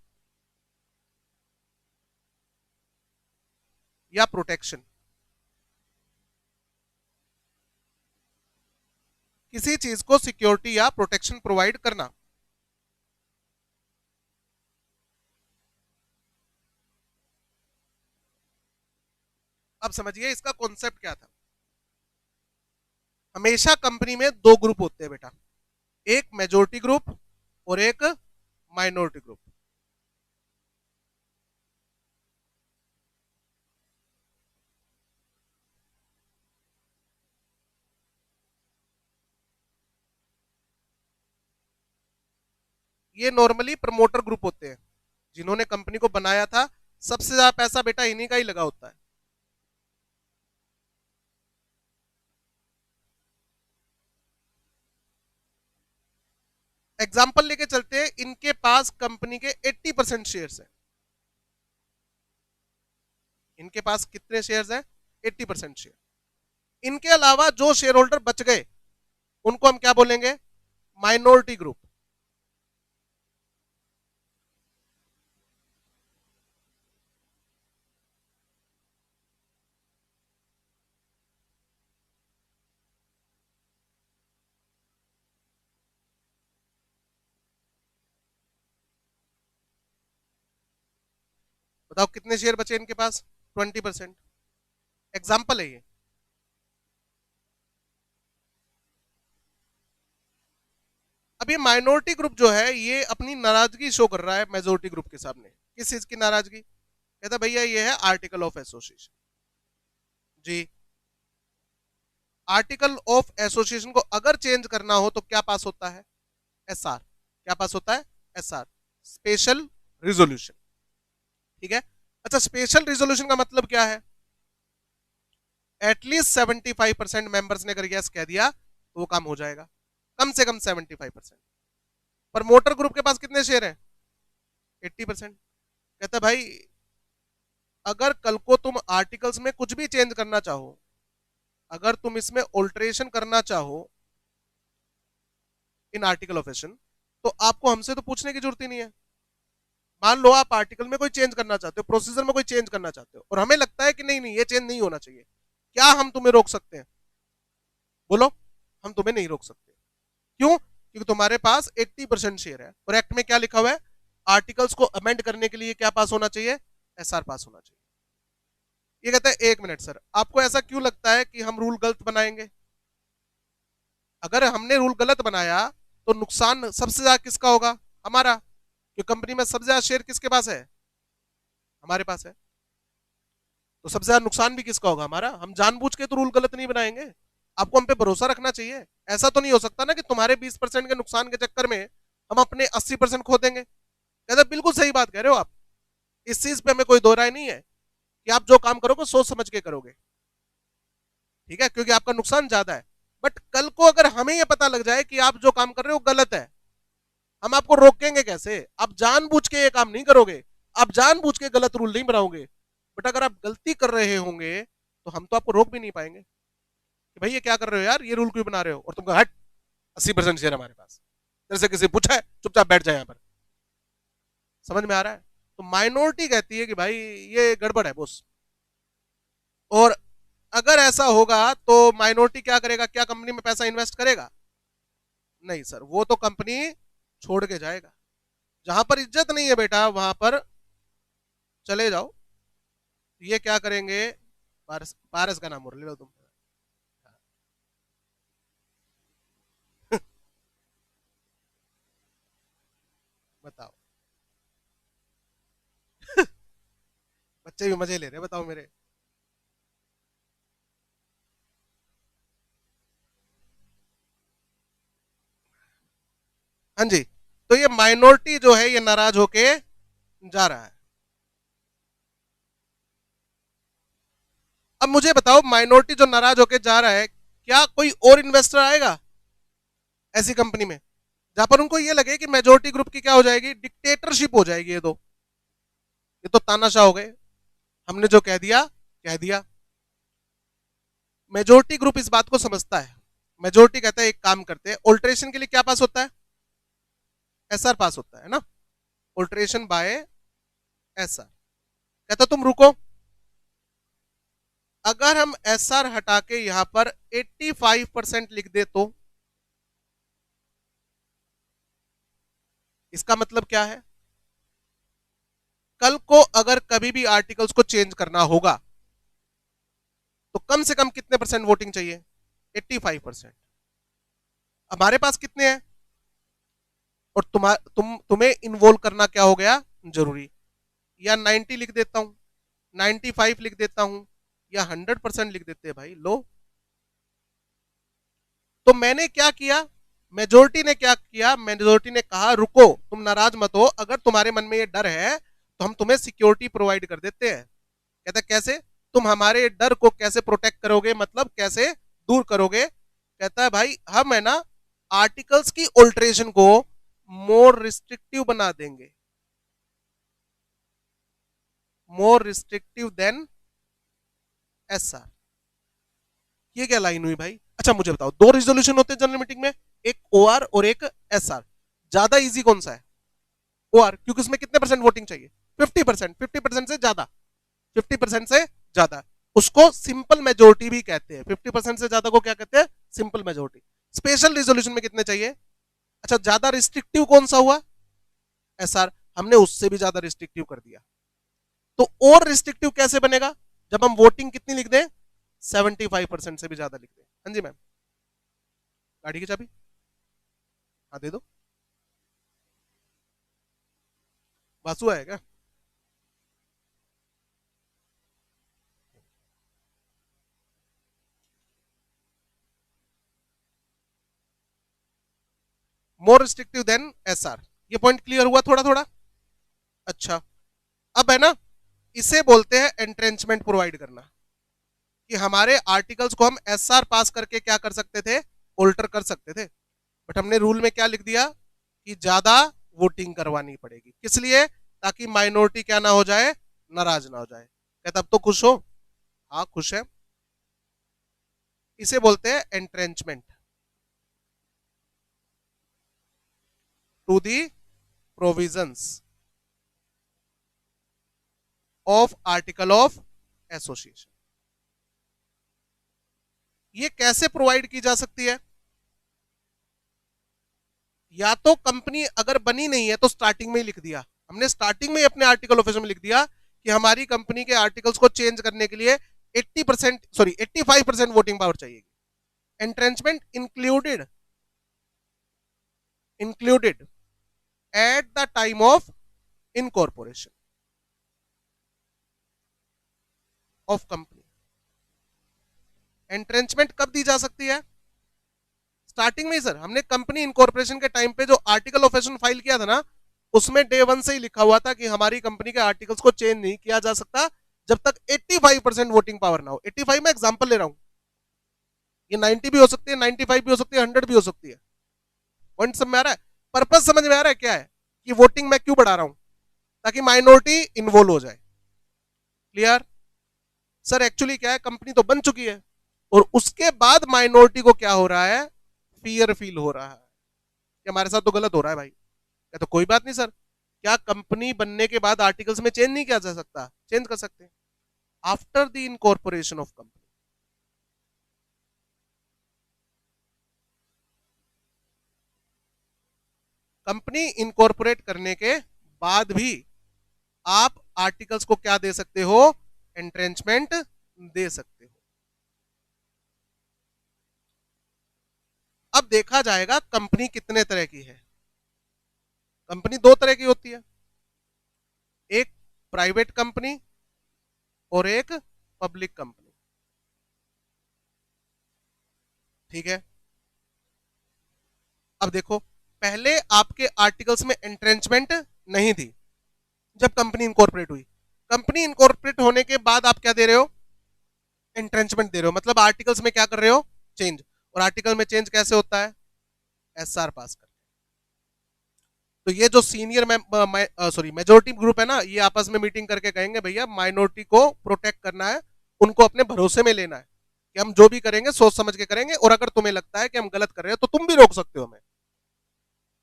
या प्रोटेक्शन। किसी चीज को सिक्योरिटी या प्रोटेक्शन प्रोवाइड करना। अब समझिए इसका कॉन्सेप्ट क्या था। हमेशा कंपनी में दो ग्रुप होते हैं बेटा, एक मेजोरिटी ग्रुप और एक माइनॉरिटी ग्रुप। ये नॉर्मली प्रमोटर ग्रुप होते हैं, जिन्होंने कंपनी को बनाया था, सबसे ज्यादा पैसा बेटा इन्हीं का ही लगा होता है। एग्जाम्पल लेके चलते हैं, इनके पास कंपनी के 80% शेयर्स हैं। इनके पास कितने शेयर्स हैं, 80% शेयर। इनके अलावा जो शेयर होल्डर बच गए उनको हम क्या बोलेंगे, माइनॉरिटी ग्रुप। बताओ कितने शेयर बचे इनके पास? 20%। एग्जाम्पल है ये। अब ये माइनॉरिटी ग्रुप जो है ये अपनी नाराजगी शो कर रहा है मेजोरिटी ग्रुप के सामने। किस चीज की नाराजगी? कहता भैया ये है आर्टिकल ऑफ एसोसिएशन। जी, आर्टिकल ऑफ एसोसिएशन को अगर चेंज करना हो तो क्या पास होता है? एसआर। क्या पास होता है? SR, special resolution. ठीक है। अच्छा, स्पेशल रिजोल्यूशन का मतलब क्या है? एटलीस्ट 75% मेंबर्स ने अगर यस कह दिया तो वो काम हो जाएगा, कम से कम 75%। प्रमोटर ग्रुप के पास कितने शेयर हैं? 80%। कहता भाई अगर कल को तुम आर्टिकल्स में कुछ भी चेंज करना चाहो, अगर तुम इसमें ऑल्टरेशन करना चाहो इन आर्टिकल ऑफ एसोसिएशन, तो आपको हमसे तो पूछने की जरूरत ही नहीं है। मान लो आप आर्टिकल में कोई चेंज करना चाहते हो, प्रोसीजर में कोई चेंज करना चाहते हो, और हमें लगता है कि नहीं नहीं ये चेंज नहीं होना चाहिए, क्या हम तुम्हें रोक सकते हैं? बोलो। हम तुम्हें नहीं रोक सकते। क्यों? क्योंकि तुम्हारे पास 80% शेयर है और एक्ट में क्या लिखा हुआ है? आर्टिकल्स को अमेंड करने के लिए क्या पास होना चाहिए? एसआर पास होना चाहिए। ये कहता है 1 मिनट सर, आपको ऐसा क्यों लगता है कि हम रूल गलत बनाएंगे? अगर हमने रूल गलत बनाया तो नुकसान सबसे ज्यादा किसका होगा? हमारा। कि कंपनी में सबसे ज्यादा शेयर किसके पास है? हमारे पास है। तो सबसे ज्यादा नुकसान भी किसका होगा? हमारा। हम जानबूझ के तो रूल गलत नहीं बनाएंगे। आपको हम पे भरोसा रखना चाहिए। ऐसा तो नहीं हो सकता ना कि तुम्हारे 20% के नुकसान के चक्कर में हम अपने 80% खो देंगे। कहते बिल्कुल सही बात कह रहे हो आप, इस चीज पे हमें कोई दो राय नहीं है कि आप जो काम करोगे सोच समझ के करोगे, ठीक है, क्योंकि आपका नुकसान ज्यादा है। बट कल को अगर हमें यह पता लग जाए कि आप जो काम कर रहे हो गलत है, हम आपको रोकेंगे कैसे? आप जानबूझ के ये काम नहीं करोगे, आप जानबूझ के गलत रूल नहीं बनाओगे। बट अगर आप गलती कर रहे होंगे तो हम तो आपको रोक भी नहीं पाएंगे कि भाई ये क्या कर रहे हो यार, ये रूल क्यों बना रहे हो, और तुम कहो हट 80% शेयर हमारे पास, तेरे से किसी पूछा है, चुपचाप बैठ जाए यहां पर। समझ में आ रहा है? तो माइनॉरिटी कहती है कि भाई ये गड़बड़ है बोस। और अगर ऐसा होगा तो माइनॉरिटी क्या करेगा? क्या कंपनी में पैसा इन्वेस्ट करेगा? नहीं सर, वो तो कंपनी छोड़ के जाएगा। जहां पर इज्जत नहीं है बेटा वहां पर चले जाओ। ये क्या करेंगे? पारस, पारस का नाम और ले लो तुम। बताओ। बच्चे भी मजे ले रहे, बताओ मेरे। हाँ जी। तो ये माइनॉरिटी जो है ये नाराज होके जा रहा है। अब मुझे बताओ, माइनॉरिटी जो नाराज होके जा रहा है, क्या कोई और इन्वेस्टर आएगा ऐसी कंपनी में जहां पर उनको ये लगे कि मेजोरिटी ग्रुप की क्या हो जाएगी? डिक्टेटरशिप हो जाएगी? ये तो तानाशाह हो गए, हमने जो कह दिया कह दिया। मेजोरिटी ग्रुप इस बात को समझता है। मेजोरिटी कहता है एक काम करते हैं, ऑल्टरेशन के लिए क्या पास होता है? एसआर पास होता है ना, ऑल्टरेशन बाय एसआर। कहता तुम रुको, अगर हम एसआर हटा के यहां पर 85% लिख दे तो इसका मतलब क्या है? कल को अगर कभी भी आर्टिकल्स को चेंज करना होगा तो कम से कम कितने परसेंट वोटिंग चाहिए? 85%। हमारे पास कितने हैं? और तुम्हें इन्वॉल्व करना क्या हो गया जरूरी? या 90 लिख देता हूं, 95 लिख देता हूं, या 100% लिख देते हैं भाई। लो, तो मैंने क्या किया? मेजोरिटी ने क्या किया? मेजोरिटी ने कहा रुको, तुम नाराज मत हो, अगर तुम्हारे मन में ये डर है तो हम तुम्हें सिक्योरिटी प्रोवाइड कर देते हैं। कहता कैसे? तुम हमारे डर को कैसे प्रोटेक्ट करोगे, मतलब कैसे दूर करोगे? कहता है भाई हम है ना आर्टिकल्स की ऑल्टरेशन को मोर रिस्ट्रिक्टिव बना देंगे, मोर रिस्ट्रिक्टिव देन एसआर। ये क्या लाइन हुई भाई? अच्छा मुझे बताओ, दो रिजोल्यूशन होते हैं जनरल मीटिंग में, एक ओआर और एक एसआर। ज्यादा इजी कौन सा है? ओआर, क्योंकि उसमें कितने परसेंट वोटिंग चाहिए? 50%। 50% से ज्यादा, 50% से ज्यादा उसको सिंपल मेजोरिटी भी कहते हैं। 50% से ज्यादा को क्या कहते हैं? Simple majority. स्पेशल रिजोल्यूशन में कितने चाहिए? अच्छा, ज्यादा रिस्ट्रिक्टिव कौन सा हुआ? एसआर। हमने उससे भी ज्यादा रिस्ट्रिक्टिव कर दिया। तो और रिस्ट्रिक्टिव कैसे बनेगा? जब हम वोटिंग कितनी लिख दें, 75% से भी ज्यादा लिख दें। हाँ जी मैम, गाड़ी की चाबी हाँ दे दो। वासु है क्या? मोर रिस्ट्रिक्टिव देन एसआर। ये पॉइंट क्लियर हुआ थोड़ा थोड़ा? अच्छा, अब है ना, इसे बोलते हैं एंट्रेंचमेंट प्रोवाइड करना, कि हमारे आर्टिकल्स को हम एसआर पास करके क्या कर सकते थे, ऑल्टर कर सकते थे। बट हमने रूल में क्या लिख दिया कि ज्यादा वोटिंग करवानी पड़ेगी। किस लिए? ताकि माइनॉरिटी क्या ना हो जाए, नाराज ना हो जाए। कहता अब तो खुश हो? हाँ खुश है। इसे बोलते हैं entrenchment to the provisions of article of association. ये कैसे प्रोवाइड की जा सकती है? या तो कंपनी अगर बनी नहीं है तो स्टार्टिंग में ही लिख दिया, हमने स्टार्टिंग में ही अपने आर्टिकल ऑफ में लिख दिया कि हमारी कंपनी के आर्टिकल्स को चेंज करने के लिए 80% सॉरी 85% वोटिंग पावर चाहिए। Entrenchment included at the time of incorporation of company. Entrenchment कब दी जा सकती है? स्टार्टिंग में ही सर। हमने कंपनी इनकॉर्पोरेशन के टाइम पे जो आर्टिकल ऑफ एसोसिएशन फाइल किया था ना, उसमें डे 1 से ही लिखा हुआ था कि हमारी कंपनी के आर्टिकल्स को चेंज नहीं किया जा सकता जब तक 85% वोटिंग पावर ना हो। 85 में एग्जांपल ले रहा हूं, ये 90 भी हो सकती है, 95 भी हो सकती है, 100 भी हो सकती है। पॉइंट समझ में आ रहा है? पर्पस समझ में आ रहा है क्या है कि वोटिंग मैं क्यों बढ़ा रहा हूं? ताकि माइनॉरिटी इन्वॉल्व हो जाए। क्लियर? सर एक्चुअली क्या है, कंपनी तो बन चुकी है और उसके बाद माइनॉरिटी को क्या हो रहा है, फियर फील हो रहा है कि हमारे साथ तो गलत हो रहा है भाई। क्या तो कोई बात नहीं सर, क्या कंपनी बनने के बाद आर्टिकल्स में चेंज नहीं किया जा सकता? चेंज कर सकते हैं after the incorporation of company. Company incorporate करने के बाद भी आप आर्टिकल्स को क्या दे सकते हो, एंट्रेंचमेंट दे सकते हो। अब देखा जाएगा कंपनी कितने तरह की है। कंपनी दो तरह की होती है, एक प्राइवेट कंपनी और एक पब्लिक कंपनी। ठीक है, अब देखो, पहले आपके आर्टिकल्स में एंट्रेंचमेंट नहीं थी जब कंपनी इनकॉर्पोरेट हुई। कंपनी इनकॉर्पोरेट होने के बाद आप क्या दे रहे हो, एंट्रेंचमेंट दे रहे हो। मतलब आर्टिकल्स में क्या कर रहे हो, चेंज। और आर्टिकल में चेंज कैसे होता है, एसआर पास कर। तो ये जो सीनियर मेजोरिटी ग्रुप है ना, ये आपस में मीटिंग करके कहेंगे भैया माइनॉरिटी को प्रोटेक्ट करना है, उनको अपने भरोसे में लेना है कि हम जो भी करेंगे सोच समझ के करेंगे, और अगर तुम्हें लगता है कि हम गलत कर रहे हैं तो तुम भी रोक सकते हो हमें।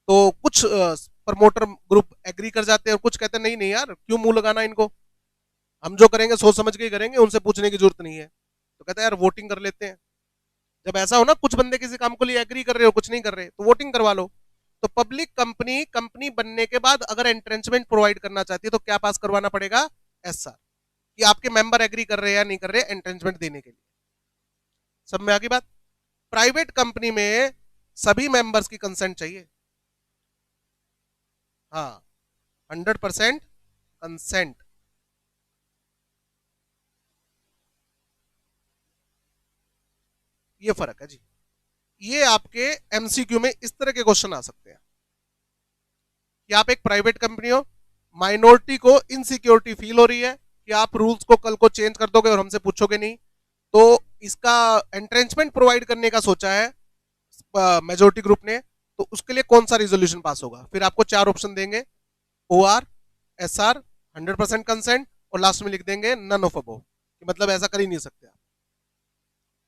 तो कुछ प्रमोटर ग्रुप एग्री कर जाते हैं और कुछ कहते हैं नहीं नहीं यार, क्यों मुंह लगाना इनको, हम जो करेंगे सोच समझ के ही करेंगे, उनसे पूछने की जरूरत नहीं है। तो कहते हैं यार वोटिंग कर लेते हैं। जब ऐसा हो ना, कुछ बंदे किसी काम को लिए एग्री कर रहे हो, कुछ नहीं कर रहे, तो वोटिंग करवा लो। तो पब्लिक कंपनी कंपनी बनने के बाद अगर एंट्रेंचमेंट प्रोवाइड करना चाहती है तो क्या पास करवाना पड़ेगा, एसआर, कि आपके मेंबर एग्री कर रहे हैं या नहीं कर रहे एंट्रेंचमेंट देने के लिए। सब में आगे बात। प्राइवेट कंपनी में सभी मेंबर्स की कंसेंट चाहिए। हाँ, 100% कंसेंट। ये फर्क है जी। ये आपके एमसीक्यू में इस तरह के क्वेश्चन आ सकते हैं कि आप एक प्राइवेट कंपनी हो, माइनॉरिटी को इनसिक्योरिटी फील हो रही है कि आप रूल्स को कल को चेंज कर दोगे और हमसे पूछोगे नहीं, तो इसका एंट्रेंचमेंट प्रोवाइड करने का सोचा है मेजोरिटी ग्रुप ने। तो उसके लिए कौन सा रिजोल्यूशन पास होगा? फिर आपको चार ऑप्शन देंगे, ओआर, एसआर, 100% कंसेंट, और लास्ट में लिख देंगे नन ऑफ अबोव, मतलब ऐसा कर ही नहीं सकते आप।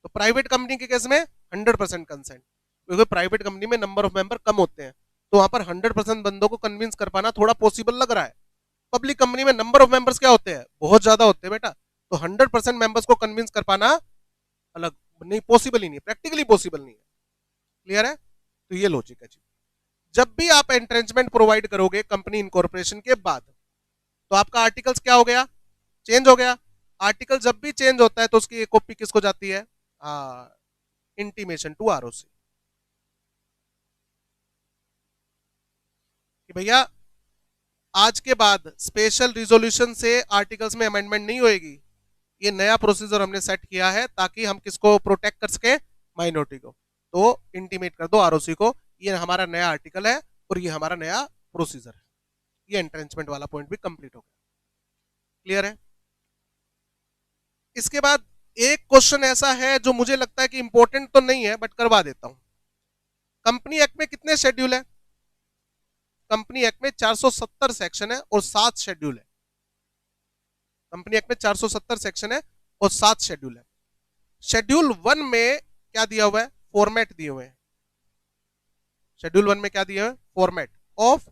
तो प्राइवेट कंपनी के केस में 100% कंसेंट, क्योंकि प्राइवेट कंपनी में नंबर ऑफ मेंबर कम होते हैं, तो वहां पर 100% बंदों को कन्विंस कर पाना थोड़ा पॉसिबल लग रहा है। पब्लिक कंपनी में नंबर ऑफ मेंबर्स क्या होते हैं, बहुत ज्यादा होते हैं बेटा, तो 100% मेंबर्स को कन्विंस कर पाना अलग नहीं, पॉसिबल ही नहीं, प्रैक्टिकली पॉसिबल नहीं है। क्लियर है? तो ये लॉजिक है जी। जब भी आप एंट्रेंचमेंट प्रोवाइड करोगे कंपनी इनकॉर्पोरेशन के बाद, तो आपका आर्टिकल्स क्या हो गया, चेंज हो गया। आर्टिकल जब भी चेंज होता है तो उसकी एक कॉपी किसको जाती है, इंटीमेशन टू आरओसी कि भैया आज के बाद स्पेशल रिजोल्यूशन से आर्टिकल्स में अमेंडमेंट नहीं होएगी। ये नया प्रोसीजर हमने सेट किया है ताकि हम किसको प्रोटेक्ट कर सके, माइनॉरिटी को। तो इंटीमेट कर दो आरओसी को ये हमारा नया आर्टिकल है और ये हमारा नया प्रोसीजर है। ये एंट्रेंचमेंट वाला पॉइंट भी कंप्लीट हो गया। क्लियर है। इसके बाद एक क्वेश्चन ऐसा है जो मुझे लगता है कि इंपॉर्टेंट तो नहीं है बट करवा देता हूं। कंपनी एक्ट में कितने शेड्यूल है? कंपनी एक्ट में 470 सेक्शन है और 7 शेड्यूल है। कंपनी एक्ट में 470 सेक्शन है और 7 शेड्यूल है। शेड्यूल 1 में क्या दिया हुआ है? फॉर्मेट दिए हुए हैं। शेड्यूल 1 में क्या दिया हुआ है? Format of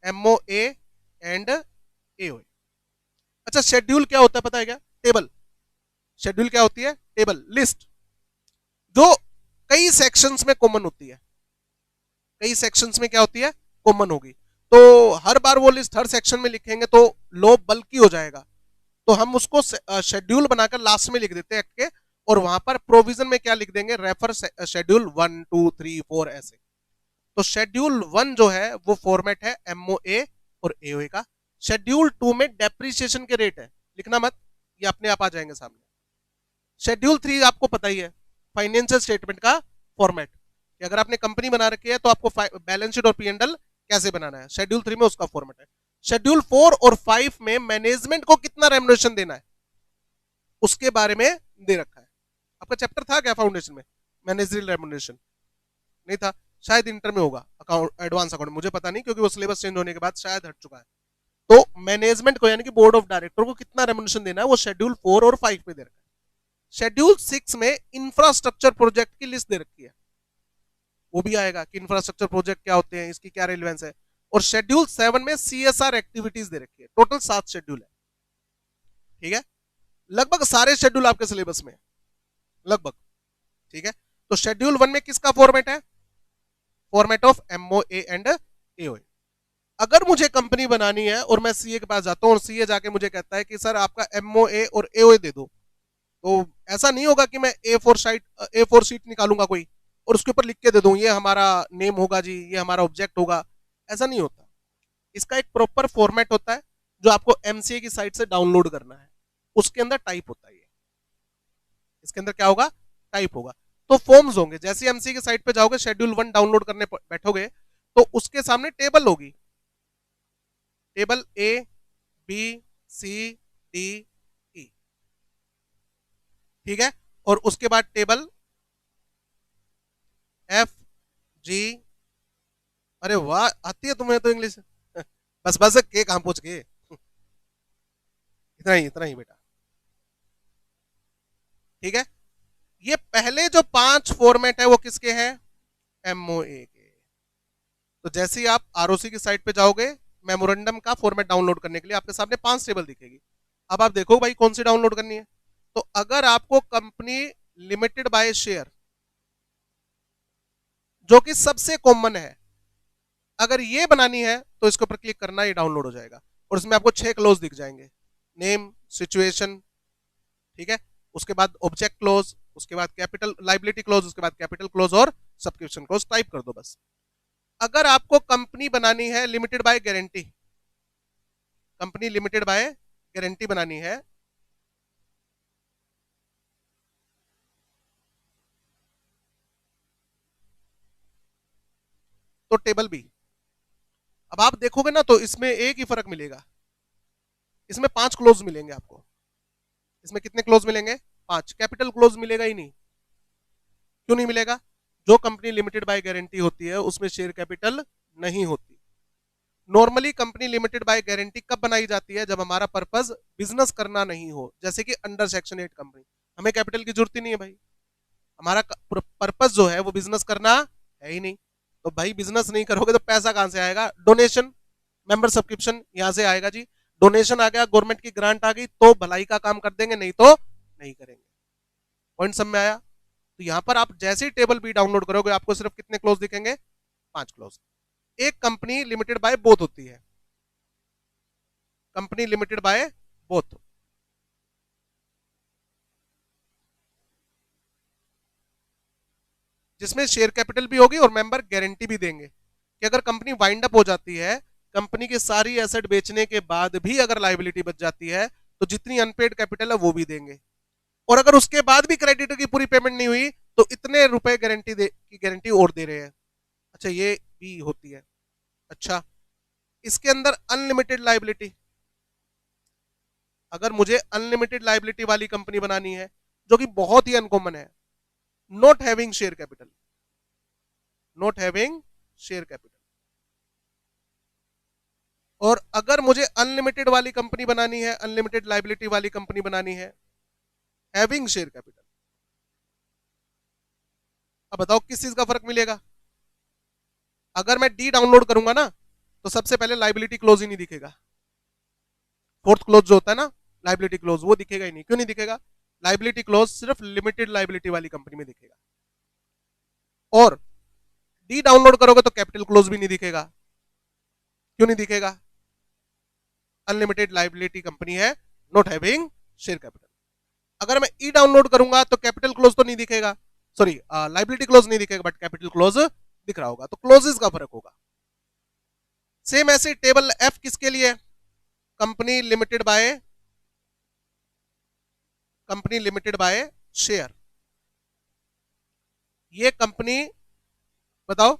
MOA and AOA. अच्छा, शेड्यूल क्या होता है पता है क्या? टेबल। शेड्यूल क्या होती है? टेबल, लिस्ट, जो कई सेक्शंस में कॉमन होती है। कई सेक्शंस में क्या होती है? कॉमन होगी। तो हर बार वो लिस्ट हर सेक्शन में लिखेंगे तो लो बल्कि हो जाएगा। तो हम उसको शेड्यूल बनाकर लास्ट में लिख देते हैं एक्ट के, और वहां पर प्रोविजन में क्या लिख देंगे? रेफर शेड्यूल 1 2 3 4 ऐसे। तो शेड्यूल 1 जो है वो फॉर्मेट है एमओए और एओए का। शेड्यूल 2 में डेप्रिसिएशन के रेट है, लिखना मत, ये अपने आप आ जाएंगे सामने। शेड्यूल 3 आपको पता ही है, फाइनेंशियल स्टेटमेंट का फॉर्मेट, कि अगर आपने कंपनी बना रखी है तो आपको बैलेंस शीट और पी&एल कैसे बनाना है, शेड्यूल 3 में उसका फॉर्मेट है। शेड्यूल 4 और 5 में मैनेजमेंट को कितना रेम्युनरेशन देना है उसके बारे में दे रखा है। आपका चैप्टर था क्या फाउंडेशन में मैनेजरियल रेम्युनरेशन? नहीं था, शायद इंटर में होगा, अकाउंट एडवांस अकाउंट, मुझे पता नहीं क्योंकि वो सिलेबस चेंज होने के बाद शायद हट चुका है। तो मैनेजमेंट को यानी कि बोर्ड ऑफ डायरेक्टर को कितना रेम्युनरेशन देना है वो शेड्यूल 4 और 5 में दे रखा है। शेड्यूल 6 में इंफ्रास्ट्रक्चर प्रोजेक्ट की लिस्ट दे रखी है, वो भी आएगा कि इंफ्रास्ट्रक्चर प्रोजेक्ट क्या होते हैं, इसकी क्या रेलेवेंस है। और शेड्यूल 7 में सीएसआर एक्टिविटीज दे रखी है। टोटल 7 शेड्यूल है। ठीक है, लगभग सारे शेड्यूल आपके सिलेबस में लगभग। ठीक है, तो शेड्यूल 1 में किसका फॉर्मेट है? Format of MOA and AOA. अगर मुझे कंपनी बनानी है और मैं सीए के पास जाता हूं और सीए जाके मुझे कहता है कि सर आपका एमओए और एओए दे दो, तो ऐसा नहीं होगा कि मैं ए4 शीट निकालूंगा कोई और उसके ऊपर लिख के दे दूं ये हमारा नेम होगा जी, ये हमारा ऑब्जेक्ट होगा। ऐसा नहीं होता। इसका एक प्रॉपर फॉर्मेट होता है जो आपको एमसीए की साइट से डाउनलोड करना है। उसके अंदर टाइप होता है। इसके अंदर क्या होगा? टाइप होगा। तो फॉर्म्स होंगे, जैसे एमसीए की साइट पे जाओगे, शेड्यूल 1 डाउनलोड करने बैठोगे तो उसके सामने टेबल होगी। Table A B C D E. ठीक है, और उसके बाद टेबल एफ जी। अरे वाह, आती है तुम्हें तो इंग्लिश। बस बस के कहां पहुंच गए। इतना ही बेटा। ठीक है, ये पहले जो 5 फॉर्मेट है वो किसके हैं? एमओए के। तो जैसे ही आप आरओसी की साइट पे जाओगे, मेमोरेंडम का फॉर्मेट डाउनलोड करने के लिए आपके सामने 5 टेबल दिखेगी। अब आप देखो भाई कौन सी डाउनलोड करनी है। तो अगर आपको कंपनी लिमिटेड बाय शेयर, जो कि सबसे कॉमन है, अगर ये बनानी है तो इसके ऊपर क्लिक करना, ये डाउनलोड हो जाएगा और इसमें आपको 6 क्लोज दिख जाएंगे। नेम, सिचुएशन, ठीक है, उसके बाद ऑब्जेक्ट क्लोज, उसके बाद कैपिटल लाइबिलिटी क्लोज, उसके बाद कैपिटल क्लोज और सब्सक्रिप्शन क्लोज। टाइप कर दो बस। अगर आपको कंपनी बनानी है limited by guarantee, company limited by guarantee बनानी है, तो टेबल बी। अब आप देखोगे ना तो इसमें एक ही फर्क मिलेगा, इसमें 5 क्लोज मिलेंगे आपको। इसमें कितने क्लोज मिलेंगे? 5। कैपिटल क्लोज मिलेगा ही नहीं। क्यों नहीं मिलेगा? जो कंपनी लिमिटेड बाय गारंटी होती है उसमें शेयर कैपिटल नहीं होती। Normally company limited by guarantee कब बनाई जाती है? जब हमारा पर्पस बिजनेस करना नहीं हो, जैसे कि अंडर सेक्शन 8 कंपनी, हमें कैपिटल की जरूरत ही नहीं है भाई, हमारा पर्पस जो है वो बिजनेस करना है ही नहीं। तो भाई बिजनेस नहीं करोगे तो पैसा कहां से आएगा? डोनेशन, मेंबर सब्सक्रिप्शन यहां से आएगा जी। डोनेशन आ गया, गवर्नमेंट की ग्रांट आ गई तो भलाई का काम कर देंगे, नहीं तो नहीं करेंगे। पॉइंट समझ में आया? तो यहां पर आप जैसे ही टेबल बी डाउनलोड करोगे आपको सिर्फ कितने क्लोज दिखेंगे? 5 क्लोज। एक कंपनी लिमिटेड बाय बोथ होती है, कंपनी लिमिटेड बाय बोथ। जिसमें शेयर कैपिटल भी होगी और मेंबर गारंटी भी देंगे कि अगर कंपनी वाइंड अप हो जाती है, कंपनी की सारी एसेट बेचने के बाद भी अगर लायबिलिटी बच जाती है तो जितनी अनपेड कैपिटल है वो भी देंगे, और अगर उसके बाद भी क्रेडिटर की पूरी पेमेंट नहीं हुई तो इतने रुपए गारंटी और दे रहे हैं। अच्छा, ये भी होती है। अच्छा, इसके अंदर अनलिमिटेड लायबिलिटी, अगर मुझे अनलिमिटेड लायबिलिटी वाली कंपनी बनानी है जो कि बहुत ही अनकॉमन है, not having share capital, not having share capital. और अगर मुझे अनलिमिटेड वाली कंपनी बनानी है, अनलिमिटेड लायबिलिटी वाली कंपनी बनानी है, हैविंग शेयर कैपिटल, अब बताओ किस चीज का फर्क मिलेगा? अगर मैं डी डाउनलोड करूंगा ना तो सबसे पहले लायबिलिटी क्लोज ही नहीं दिखेगा, फोर्थ क्लोज जो होता है ना लायबिलिटी क्लोज, वो दिखेगा ही नहीं। क्यों नहीं दिखेगा? लायबिलिटी क्लोज सिर्फ लिमिटेड लायबिलिटी वाली कंपनी में दिखेगा, और डी डाउनलोड करोगे तो कैपिटल क्लोज भी नहीं दिखेगा। क्यों नहीं दिखेगा? अनलिमिटेड लायबिलिटी कंपनी है, नॉट हैविंग शेयर कैपिटल। अगर मैं ई डाउनलोड करूंगा तो कैपिटल क्लोज तो नहीं दिखेगा, सॉरी लायबिलिटी क्लोज नहीं दिखेगा, बट कैपिटल क्लोज दिख रहा होगा, तो क्लोजेस का फर्क होगा। सेम ऐसे टेबल एफ किसके लिए? Company limited by share. ये कंपनी, बताओ,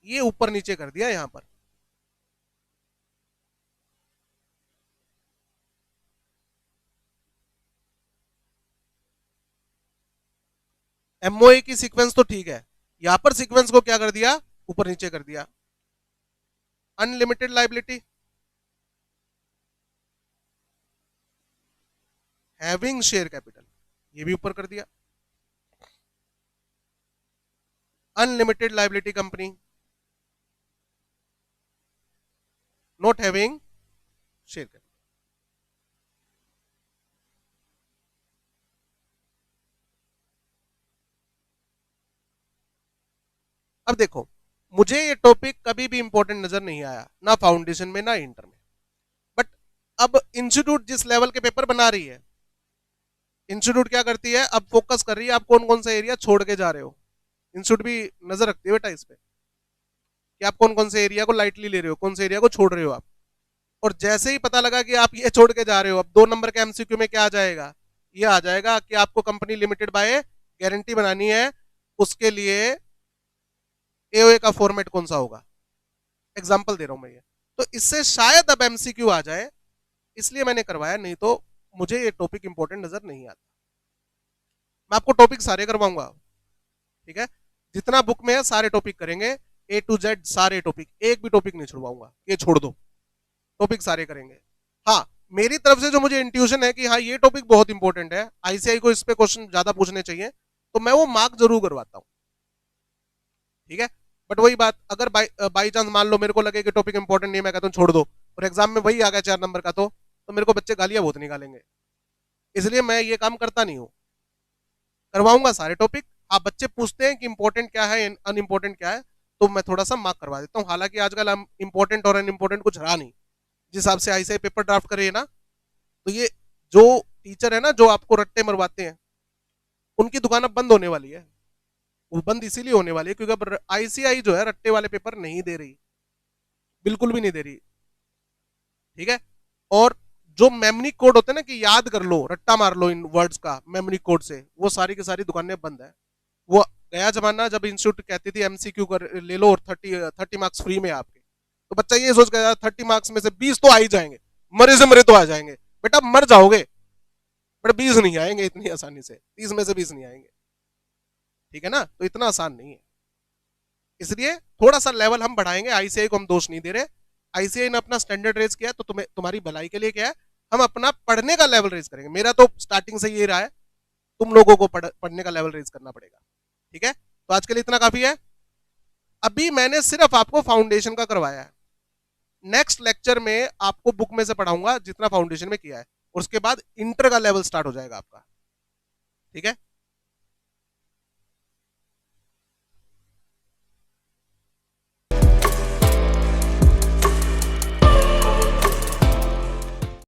ये ऊपर नीचे कर दिया यहां पर, एमओए की सीक्वेंस तो ठीक है, यहां पर सीक्वेंस को क्या कर दिया? ऊपर नीचे कर दिया। Unlimited liability, having share capital, ये भी ऊपर कर दिया। Unlimited liability company, not having share capital. अब देखो, मुझे ये टॉपिक कभी भी इंपॉर्टेंट नजर नहीं आया, ना फाउंडेशन में ना इंटर में, बट अब इंस्टीट्यूट जिस लेवल के पेपर बना रही है, इंस्टीट्यूट क्या करती है, अब फोकस कर रही है आप कौन कौन सा एरिया छोड़ के जा रहे हो। इंस्टीट्यूट भी नजर रखती है बेटा इस पे कि आप कौन कौन से एरिया को लाइटली ले रहे हो, कौन से एरिया को छोड़ रहे हो आप। और जैसे ही पता लगा कि आप ये छोड़ के जा रहे हो, अब 2 नंबर के एमसीक्यू में क्या आ जाएगा? ये आ जाएगा कि आपको कंपनी लिमिटेड बाय गारंटी बनानी है, उसके लिए एओए का फॉर्मेट कौन सा होगा। एग्जांपल दे रहा हूं मैं ये, तो इससे शायद अब एमसीक्यू आ जाए, इसलिए मैंने करवाया, नहीं तो मुझे ये टॉपिक इंपॉर्टेंट नजर नहीं आता। मैं आपको टॉपिक सारे करवाऊंगा, ठीक है, जितना बुक में है सारे टॉपिक करेंगे, ए टू जेड सारे टॉपिक, एक भी टॉपिक नहीं छुड़वाऊंगा, ये छोड़ दो, टॉपिक सारे करेंगे। हाँ, मेरी तरफ से जो मुझे इंट्यूशन है कि हाँ ये टॉपिक बहुत इंपॉर्टेंट है, आईसीआई को इस पे क्वेश्चन ज्यादा पूछने चाहिए, तो मैं वो मार्क जरूर करवाता हूँ, ठीक है। बट वही बात, अगर बाई चांस मान लो मेरे को लगे कि टॉपिक इंपॉर्टेंट नहीं, मैं कहता हूँ छोड़ दो, और एग्जाम में वही आ गया 4 नंबर का, तो मेरे को बच्चे गालियां बहुत निकालेंगे, इसलिए मैं ये काम करता नहीं हूँ, करवाऊंगा सारे टॉपिक। आप बच्चे पूछते हैं कि इंपॉर्टेंट क्या है, अनइम्पोर्टेंट क्या है, तो मैं थोड़ा सा मार्क करवा देता हूँ। हालांकि आजकल इंपॉर्टेंट और अनइम्पोर्टेंट कुछ रहा नहीं, जिस हिसाब से आईसीआई पेपर ड्राफ्ट कर रही है ना, तो ये जो टीचर है ना जो आपको रट्टे मरवाते हैं, उनकी दुकान अब बंद होने वाली है। वो बंद इसीलिए होने वाली है क्योंकि अब आईसीआई जो है रट्टे वाले पेपर नहीं दे रही, बिल्कुल भी नहीं दे रही, ठीक है। और जो मेमोरी कोड होते हैं ना कि याद कर लो, रट्टा मार लो इन वर्ड्स का मेमोरी कोड से, वो सारी की सारी दुकानें बंद है। वो गया जमाना जब इंस्टीट्यूट कहती थी एमसीक्यू कर ले लो और 30 मार्क्स फ्री में आपके, तो बच्चा ये सोच गया 30 मार्क्स में से 20 तो आ ही जाएंगे, मरे से मरे तो आ जाएंगे। बेटा मर जाओगे, बट 20 नहीं आएंगे इतनी आसानी से, 30 में से 20 नहीं आएंगे, ठीक है ना, तो इतना आसान नहीं है। इसलिए थोड़ा सा लेवल हम बढ़ाएंगे, आईसीआई को हम दोष नहीं दे रहे, आईसीआई ने अपना स्टैंडर्ड रेज किया तो तुम्हारी भलाई के लिए क्या है, हम अपना पढ़ने का लेवल रेज करेंगे। मेरा तो स्टार्टिंग से ये रहा है, तुम लोगों को पढ़ने का लेवल रेज करना पड़ेगा, ठीक है। तो आज के लिए इतना काफी है, अभी मैंने सिर्फ आपको फाउंडेशन का करवाया है, नेक्स्ट लेक्चर में आपको बुक में से पढ़ाऊंगा जितना फाउंडेशन में किया है, और उसके बाद इंटर का लेवल स्टार्ट हो जाएगा आपका, ठीक है।